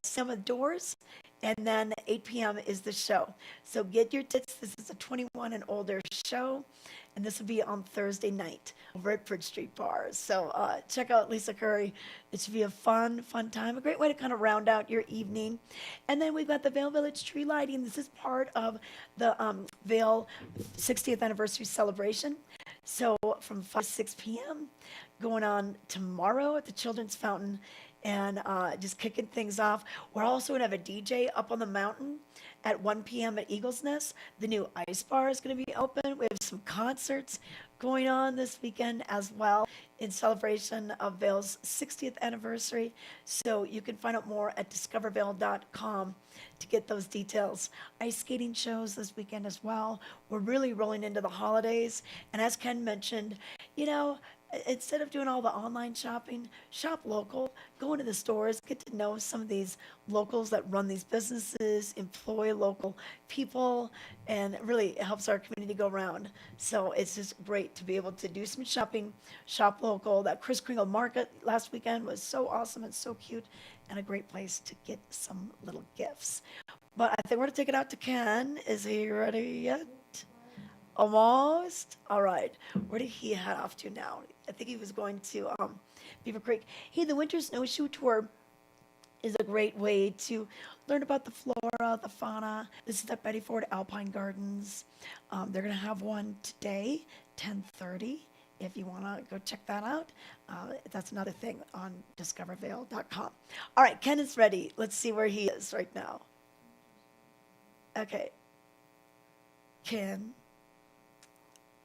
some of the doors, and then 8 p.m. is the show. So get your tickets. This is a 21 and older show, and this will be on Thursday night over at Bridge Street Bar. So check out Lisa Curry. It should be a fun time, a great way to kind of round out your evening. And then we've got the Vail Village tree lighting. This is part of the Vail 60th anniversary celebration. So from 5 to 6 p.m. going on tomorrow at the Children's Fountain, and just kicking things off. We're also going to have a DJ up on the mountain at 1 p.m. at Eagle's Nest. The new ice bar is going to be open. We have some concerts going on this weekend as well in celebration of Vail's 60th anniversary. So you can find out more at discovervail.com to get those details. Ice skating shows this weekend as well. We're really rolling into the holidays. And as Ken mentioned, you know, instead of doing all the online shopping, shop local, go into the stores, get to know some of these locals that run these businesses, employ local people, and it really helps our community go around. So it's just great to be able to do some shopping, shop local. That Kris Kringle Market last weekend was so awesome and so cute, and a great place to get some little gifts. But I think we're going to take it out to Ken. Is he ready yet? Almost? All right. Where did he head off to now? I think he was going to Beaver Creek. Hey, the Winter Snowshoe Tour is a great way to learn about the flora, the fauna. This is at Betty Ford Alpine Gardens. They're going to have one today, 10:30. If you want to go check that out, that's another thing on discovervail.com. All right, Ken is ready. Let's see where he is right now. Okay. Ken.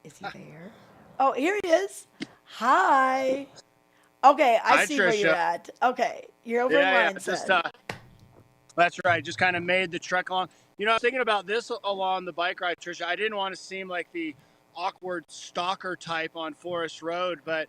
Is he there? Oh, here he is. Hi. Okay, I see where you're at. Okay, you're over in Lionshead. That's right. Just kind of made the trek along. You know, I was thinking about this along the bike ride, Tricia. I didn't want to seem like the awkward stalker type on Forest Road, but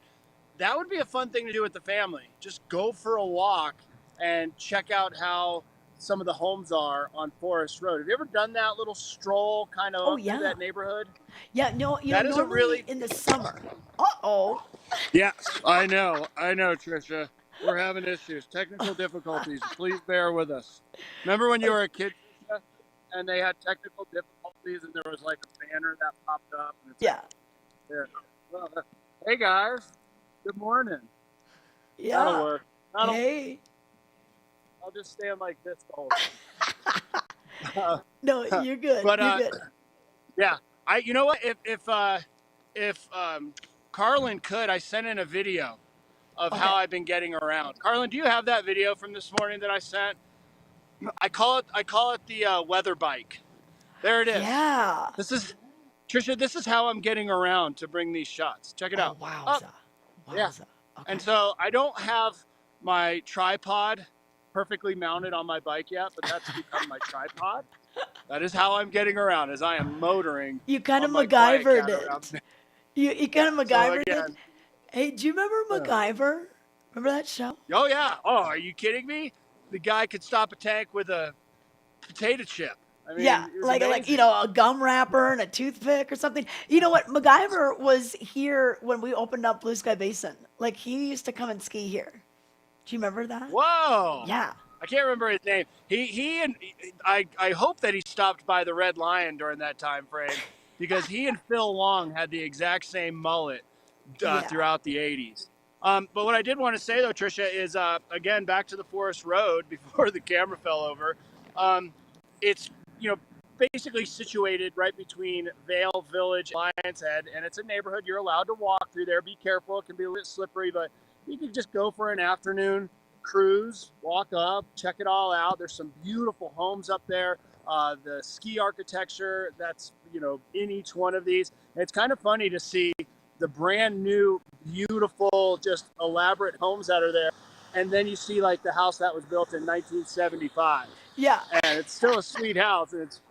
that would be a fun thing to do with the family. Just go for a walk and check out how some of the homes are on Forest Road. Have you ever done that little stroll kind of through that neighborhood? Yeah, no, you know, normally in the summer. Uh-oh. Yes, I know, Tricia. We're having issues, technical difficulties. Please bear with us. Remember when you were a kid, Tricia, and they had technical difficulties and there was like a banner that popped up? And it's well, hey, guys. Good morning. Yeah. That'll work. Hey. I'll just stand like this the whole time. No, you're good. But, you're good. Yeah, you know what? If Carlin could, I sent in a video of how I've been getting around. Carlin, do you have that video from this morning that I sent? I call it the weather bike. There it is. Yeah. This is Trisha, this is how I'm getting around to bring these shots. Check it out. Wowza. Yeah. Wowza. Okay. And so I don't have my tripod perfectly mounted on my bike yet, but that's become my tripod. That is how I'm getting around, as I am motoring You kind of on my quiet MacGyvered cat around. it. You kind of So MacGyvered it. again, Hey, do you remember MacGyver? Remember that show? oh yeah. Oh, are you kidding me? The guy could stop a tank with a potato chip. I mean, Yeah, it was like amazing. a gum wrapper and a toothpick or something. You know what? MacGyver was here when we opened up Blue Sky Basin. Like he used to come and ski here. Do you remember that? Whoa. Yeah. I can't remember his name. I hope that he stopped by the Red Lion during that time frame, because he and Phil Long had the exact same mullet throughout the 80s. But what I did want to say though, Trisha, is again back to the Forest Road before the camera fell over. It's basically situated right between Vail Village and Lions Head, and it's a neighborhood you're allowed to walk through there. Be careful; it can be a little slippery, but you can just go for an afternoon cruise, walk up, check it all out. There's some beautiful homes up there. The ski architecture that's in each one of these. And it's kind of funny to see the brand new, beautiful, just elaborate homes that are there. And then you see like the house that was built in 1975. Yeah. And it's still a sweet house, and it's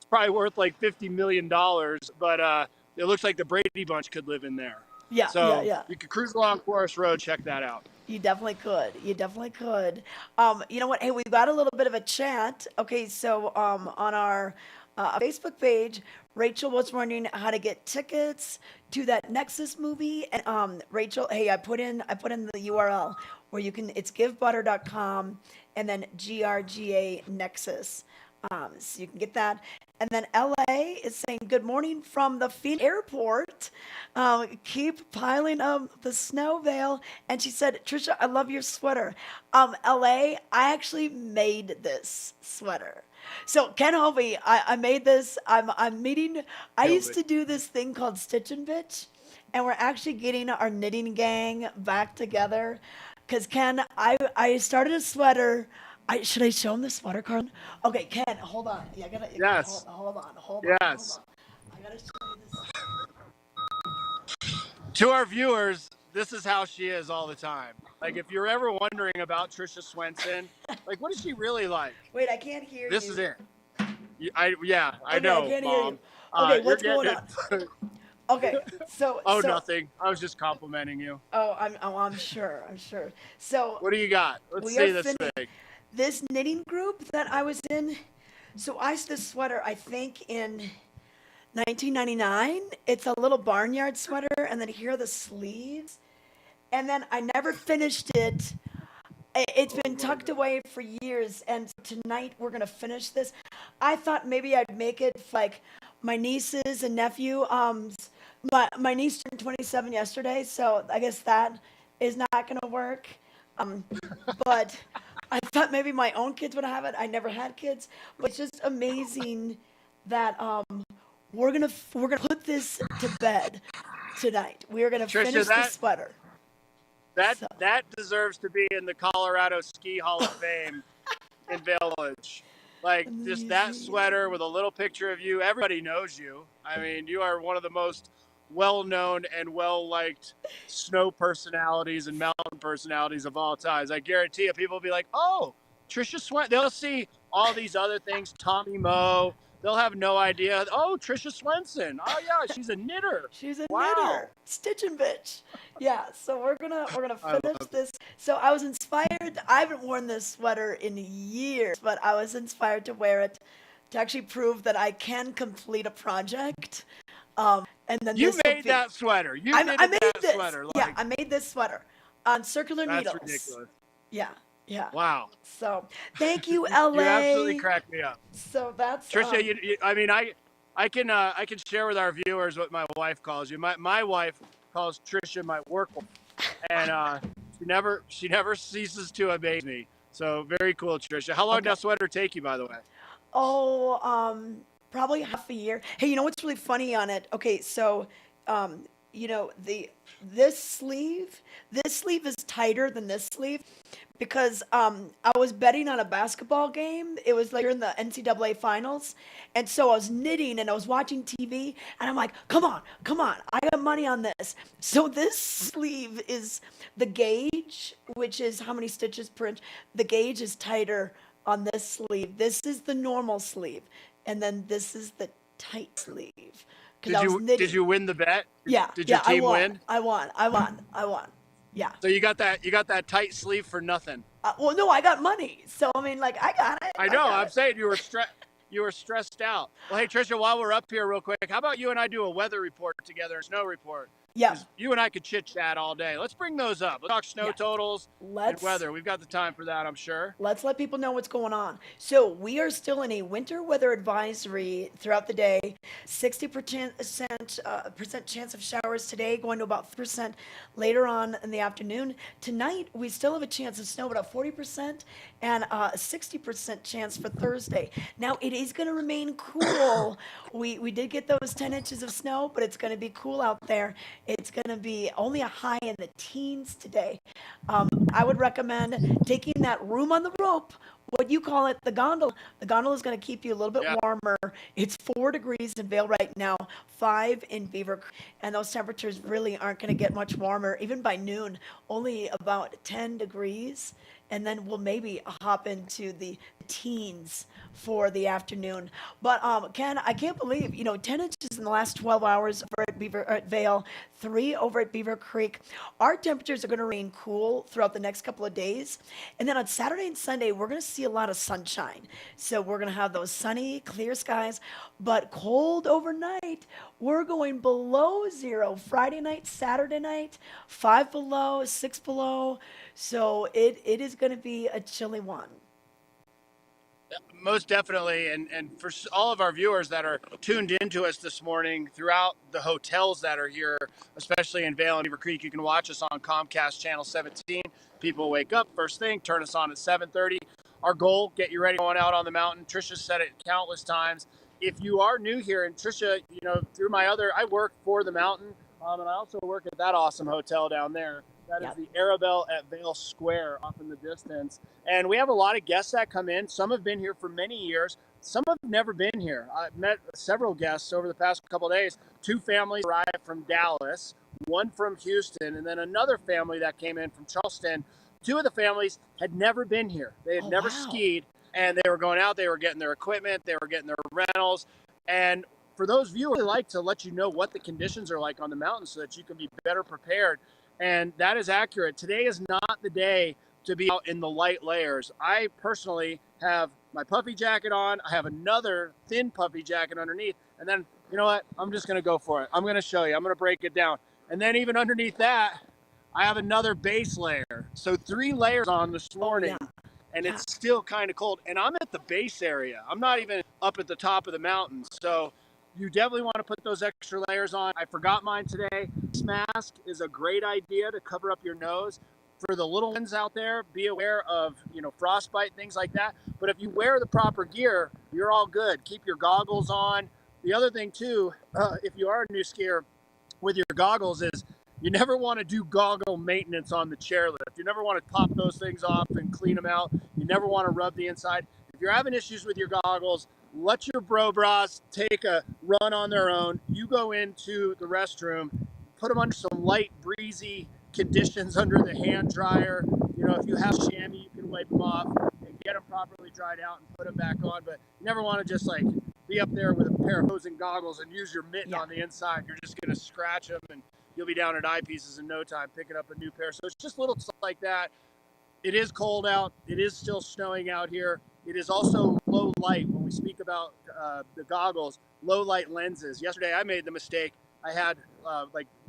probably worth like $50 million, but it looks like the Brady Bunch could live in there. Yeah, So yeah. you could cruise along Forest Road, check that out. You definitely could. You definitely could. You know what? Hey, we've got a little bit of a chat. Okay, so on our Facebook page, Rachel was wondering how to get tickets to that Nexus movie. And Rachel, hey, I put in the URL where you can. It's givebutter.com and then GRGA Nexus. So you can get that. And then LA is saying, good morning from the Phoenix airport. Keep piling up the snow, Vail. And she said, Trisha, I love your sweater. LA, I actually made this sweater. So Ken Hovey, I made this. I'm meeting. I used to do this thing called Stitch and Bitch. And we're actually getting our knitting gang back together. Because Ken, I started a sweater. Should I show him the sweater, Carlin? Okay, Ken, hold on. Yeah, Yes. Hold on. Yes. I gotta show you this. To our viewers, this is how she is all the time. Like, if you're ever wondering about Trisha Swenson, like, what is she really like? Wait, I can't hear you. This is it. I Okay, know, I can't Mom. hear you. Okay, what's you're going getting on? Okay, so. Oh, so, nothing. I was just complimenting you. I'm sure. So. What do you got? Let's see this thing. This knitting group that I was in, so I did this sweater, I think, in 1999. It's a little barnyard sweater, and then here are the sleeves. And then I never finished it. It's been tucked away for years, and tonight we're going to finish this. I thought maybe I'd make it like my nieces and nephew. My niece turned 27 yesterday, so I guess that is not going to work. But I thought maybe my own kids would have it. I never had kids, but it's just amazing that we're gonna put this to bed tonight. We are gonna finish the sweater. That deserves to be in the Colorado Ski Hall of Fame in Village. Like, just that sweater with a little picture of you. Everybody knows you. I mean, you are one of the most well-known and well-liked snow personalities and mountain personalities of all times. I guarantee you, people will be like, oh, Trisha Swenson. They'll see all these other things, Tommy Moe. They'll have no idea. Oh, Trisha Swenson. Oh, yeah, she's a knitter. She's a knitter. Stitch and Bitch. Yeah, so we're gonna finish this. So I was inspired. I haven't worn this sweater in years, but I was inspired to wear it to actually prove that I can complete a project. And then you made that sweater. I made that sweater. Like, yeah, I made this sweater on circular needles. That's ridiculous. Yeah. Wow. So thank you, LA. You absolutely cracked me up. So that's Trisha. I can share with our viewers what my wife calls you. My wife calls Trisha my work wife, and she never ceases to amaze me. So very cool, Trisha. How long did that sweater take you, by the way? Oh, probably half a year. Hey, you know what's really funny on it? Okay, so this sleeve is tighter than this sleeve because I was betting on a basketball game. It was like during the NCAA finals, and so I was knitting and I was watching TV, and I'm like, come on, I got money on this. So this sleeve is the gauge, which is how many stitches per inch. The gauge is tighter on this sleeve. This is the normal sleeve, and then this is the tight sleeve. Did you win the bet? Yeah. Did your team win? I won. Yeah. So you got that tight sleeve for nothing. Well, no, I got money. So I mean, like, I got it. I know. I'm saying you were stressed out. Well, hey Tricia, while we're up here real quick, how about you and I do a weather report together, a snow report? Yeah. You and I could chit chat all day. Let's bring those up. Let's talk snow totals and weather. We've got the time for that, I'm sure. Let's let people know what's going on. So we are still in a winter weather advisory throughout the day. 60% chance of showers today, going to about 3% later on in the afternoon. Tonight, we still have a chance of snow, about 40%, and a 60% chance for Thursday. Now, it is going to remain cool. We did get those 10 inches of snow, but it's going to be cool out there. It's going to be only a high in the teens today. I would recommend taking that room on the rope, what you call it, the gondola. The gondola is going to keep you a little bit warmer. It's 4 degrees in Vail right now, 5 in Beaver Creek, and those temperatures really aren't going to get much warmer. Even by noon, only about 10 degrees, and then we'll maybe hop into the teens for the afternoon. But Ken, I can't believe 10 inches in the last 12 hours over at Vail, 3 over at Beaver Creek. Our temperatures are going to remain cool throughout the next couple of days, and then on Saturday and Sunday we're going to see a lot of sunshine. So we're going to have those sunny, clear skies, but cold overnight. We're going below 0 Friday night, Saturday night, 5 below, 6 below. So it is going to be a chilly one. Most definitely, and for all of our viewers that are tuned into us this morning throughout the hotels that are here, especially in Vail and Beaver Creek, you can watch us on Comcast Channel 17. People wake up first thing, turn us on at 7:30. Our goal, get you ready going out on the mountain. Tricia said it countless times. If you are new here, and Tricia, through I work for the mountain, and I also work at that awesome hotel down there. That is the Arabelle at Vail Square off in the distance. And we have a lot of guests that come in. Some have been here for many years. Some have never been here. I've met several guests over the past couple of days. 2 families arrived from Dallas, 1 from Houston, and then another family that came in from Charleston. 2 of the families had never been here. They had never skied, and they were going out. They were getting their equipment. They were getting their rentals. And for those viewers, I like to let you know what the conditions are like on the mountain so that you can be better prepared. And that is accurate. Today is not the day to be out in the light layers. I personally have my puffy jacket on. I have another thin puffy jacket underneath. And then, you know what? I'm just going to go for it. I'm going to show you. I'm going to break it down. And then even underneath that, I have another base layer. So 3 layers on this morning. And it's still kind of cold. And I'm at the base area. I'm not even up at the top of the mountain. So you definitely want to put those extra layers on. I forgot mine today. This mask is a great idea to cover up your nose. For the little ones out there, be aware of, frostbite, things like that. But if you wear the proper gear, you're all good. Keep your goggles on. The other thing too, if you are a new skier with your goggles, is you never want to do goggle maintenance on the chairlift. You never want to pop those things off and clean them out. You never want to rub the inside. If you're having issues with your goggles, let your bras take a run on their own. You go into the restroom, put them under some light, breezy conditions under the hand dryer. If you have chamois, you can wipe them off and get them properly dried out and put them back on. But you never want to just be up there with a pair of hosing goggles and use your mitten on the inside. You're just going to scratch them and you'll be down at eyepieces in no time picking up a new pair. So it's just little stuff like that. It is cold out. It is still snowing out here. It is also low light when we speak about the goggles, low light lenses. Yesterday I made the mistake. I had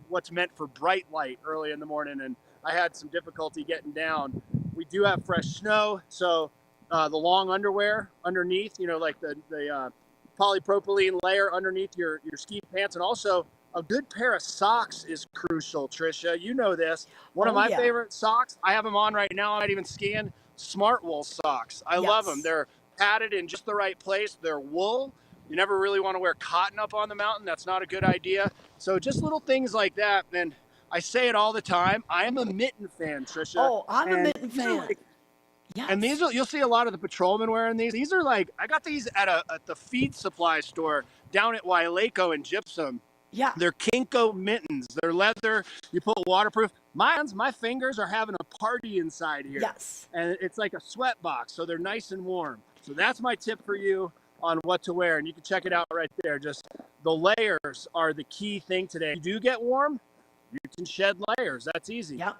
what's meant for bright light early in the morning, and I had some difficulty getting down. We do have fresh snow, so the long underwear underneath, like the polypropylene layer underneath your ski pants, and also a good pair of socks is crucial, Tricia. You know this. One of my favorite socks, I have them on right now. I'm not even skiing. Smart Wool socks. I love them. They're padded in just the right place. They're wool. You never really want to wear cotton up on the mountain. That's not a good idea. So just little things like that. And I say it all the time. I am a mitten fan, Trisha. Oh, I'm a mitten fan. Yes. And these are, you'll see a lot of the patrolmen wearing these. These are like, I got these at the feed supply store down at Waileco in Gypsum. Yeah. They're Kinko mittens. They're leather. You put waterproof. My fingers are having a party inside here. Yes. And it's like a sweat box, so they're nice and warm. So that's my tip for you on what to wear. And you can check it out right there. Just the layers are the key thing today. If you do get warm, you can shed layers. That's easy. Yep.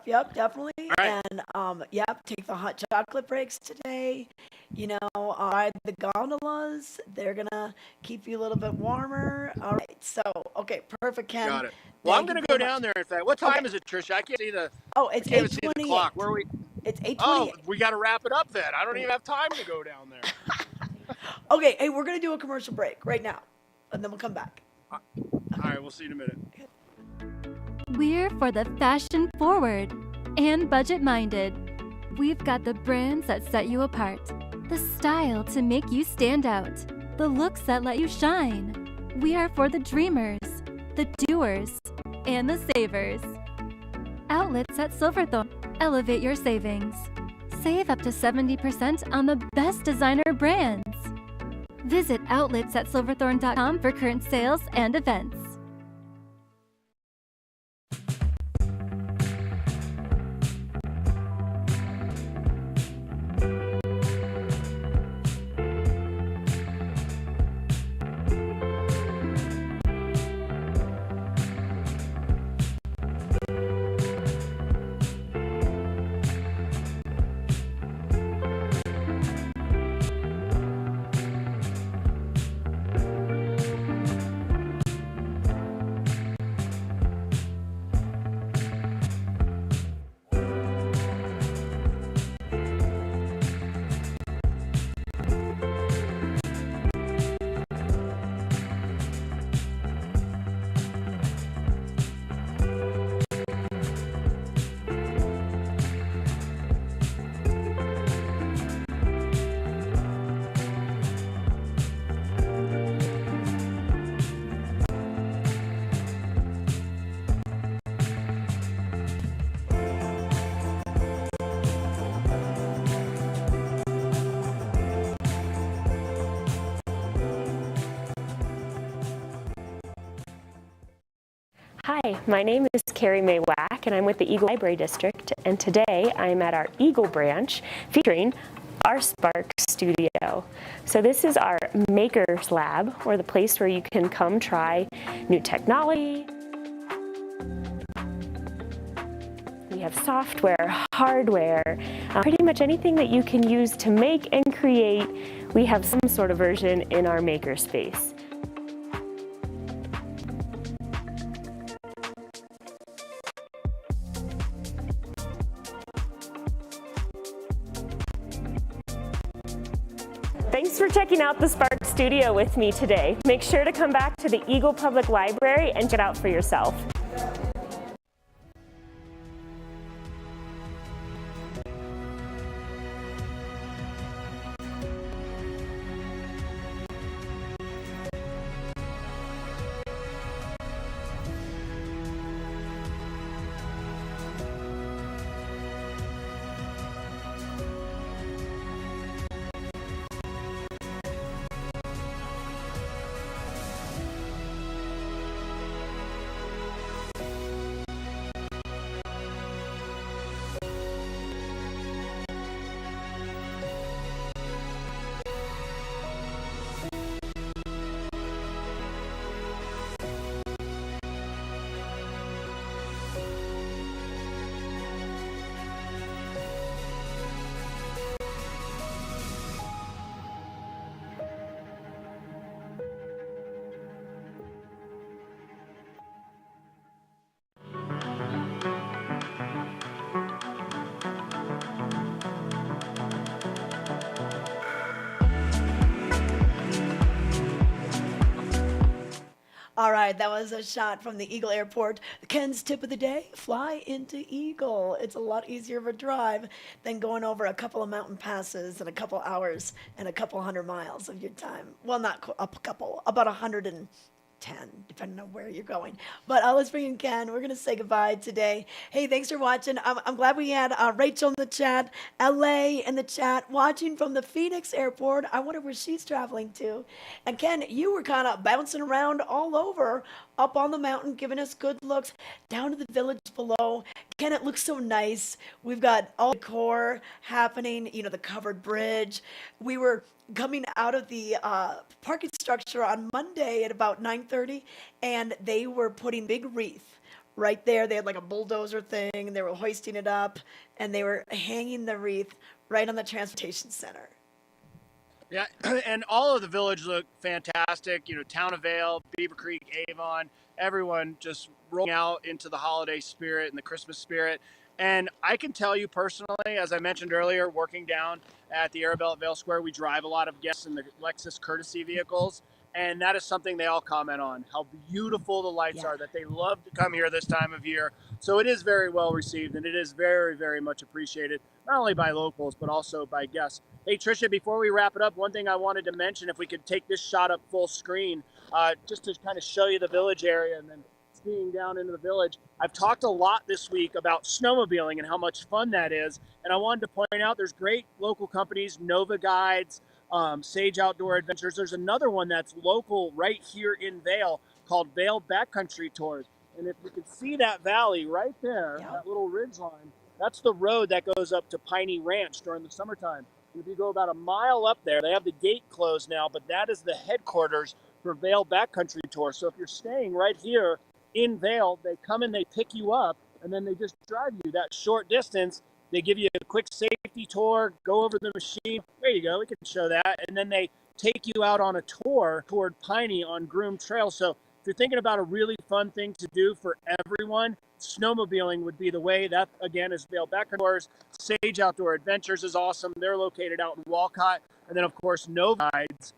Yep, definitely. Right. And yep, take the hot chocolate breaks today. You know, ride the gondolas. They're gonna keep you a little bit warmer. All right. So, okay, perfect, Ken. Got it. Well, I'm gonna go down there. In fact, what time is it, Trisha? I can't see the. Oh, it's 8:28. See the clock. Where are we? It's 8:28. Oh, we got to wrap it up then. I don't even have time to go down there. Okay, hey, we're gonna do a commercial break right now, and then we'll come back. All right, we'll see you in a minute. We're for the fashion forward and budget minded. We've got the brands that set you apart, the style to make you stand out, the looks that let you shine. We are for the dreamers, the doers, and the savers. Outlets at Silverthorne. Elevate your savings. Save up to 70% on the best designer brands. Visit outlets@silverthorne.com for current sales and events. Hi, my name is Carrie Mae Wack, and I'm with the Eagle Library District, and today I'm at our Eagle branch featuring our Spark Studio. So this is our Makers Lab, or the place where you can come try new technology. We have software, hardware, pretty much anything that you can use to make and create. We have some sort of version in our makerspace. Thanks for checking out the Spark Studio with me today. Make sure to come back to the Eagle Public Library and check it out for yourself. All right, that was a shot from the Eagle Airport. Ken's tip of the day, fly into Eagle. It's a lot easier of a drive than going over a couple of mountain passes in a couple hours and a couple 100 miles of your time. Well, not a couple, about 110, depending on where you're going. But let's bring in Ken. We're going to say goodbye today. Hey, thanks for watching. I'm glad we had Rachel in the chat, LA in the chat, watching from the Phoenix airport. I wonder where she's traveling to. And Ken, you were kind of bouncing around all over, up on the mountain, giving us good looks, down to the village below. Ken, it looks so nice. We've got all the decor happening, the covered bridge. We were coming out of the parking structure on Monday at about 9:30, and they were putting big wreath right there. They had like a bulldozer thing, and they were hoisting it up, and they were hanging the wreath right on the transportation center. Yeah, and all of the village look fantastic. Town of Vail, Beaver Creek, Avon, everyone just rolling out into the holiday spirit and the Christmas spirit. And I can tell you personally, as I mentioned earlier, working down at the Arabelle at Vail Square, we drive a lot of guests in the Lexus courtesy vehicles. And that is something they all comment on, how beautiful the lights are, that they love to come here this time of year. So it is very well received, and it is very, very much appreciated, not only by locals, but also by guests. Hey, Tricia, before we wrap it up, one thing I wanted to mention, if we could take this shot up full screen, just to kind of show you the village area and then skiing down into the village. I've talked a lot this week about snowmobiling and how much fun that is. And I wanted to point out there's great local companies, Nova Guides, Sage Outdoor Adventures. There's another one that's local right here in Vail called Vail Backcountry Tours. And if you can see that valley right there, that little ridge line, that's the road that goes up to Piney Ranch during the summertime. And if you go about a mile up there, they have the gate closed now, but that is the headquarters for Vail Backcountry Tour. So if you're staying right here in Vail, they come and they pick you up, and then they just drive you that short distance. They give you a quick safety tour, go over the machine. There you go, we can show that. And then they take you out on a tour toward Piney on Groom Trail. So if you're thinking about a really fun thing to do for everyone, snowmobiling would be the way. That, again, is Vail Backcountry Tours. Sage Outdoor Adventures is awesome. They're located out in Walcott. And then, of course, Nova Guides,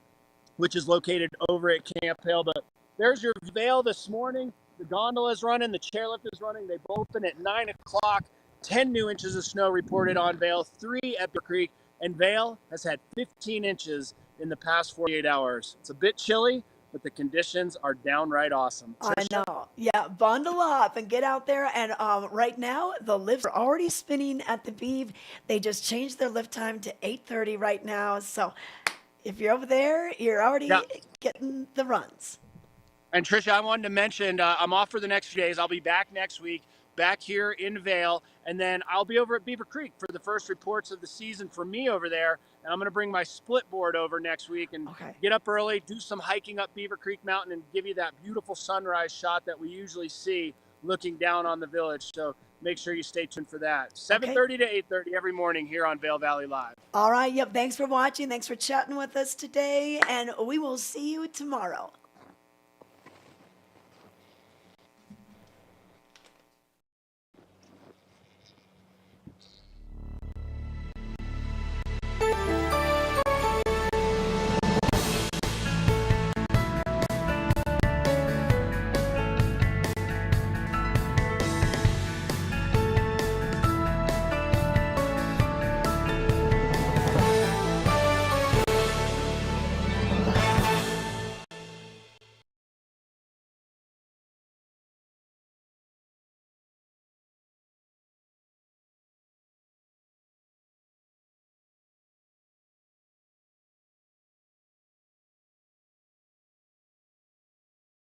which is located over at Camp Hale. But there's your Vail this morning. The gondola is running. The chairlift is running. They both open at 9 o'clock. 10 new inches of snow reported on Vail, 3 at Beaver Creek. And Vail has had 15 inches in the past 48 hours. It's a bit chilly, but the conditions are downright awesome. I know. Yeah, bundle up and get out there. And right now, the lifts are already spinning at the Beeve. They just changed their lift time to 8:30 right now. So if you're over there, you're already getting the runs. And Tricia, I wanted to mention, I'm off for the next few days. I'll be back next week, back here in Vail, and then I'll be over at Beaver Creek for the first reports of the season for me over there. And I'm going to bring my split board over next week and get up early, do some hiking up Beaver Creek Mountain, and give you that beautiful sunrise shot that we usually see looking down on the village. So make sure you stay tuned for that. 7:30 to 8:30 every morning here on Vail Valley Live. All right. Yep. Thanks for watching. Thanks for chatting with us today. And we will see you tomorrow.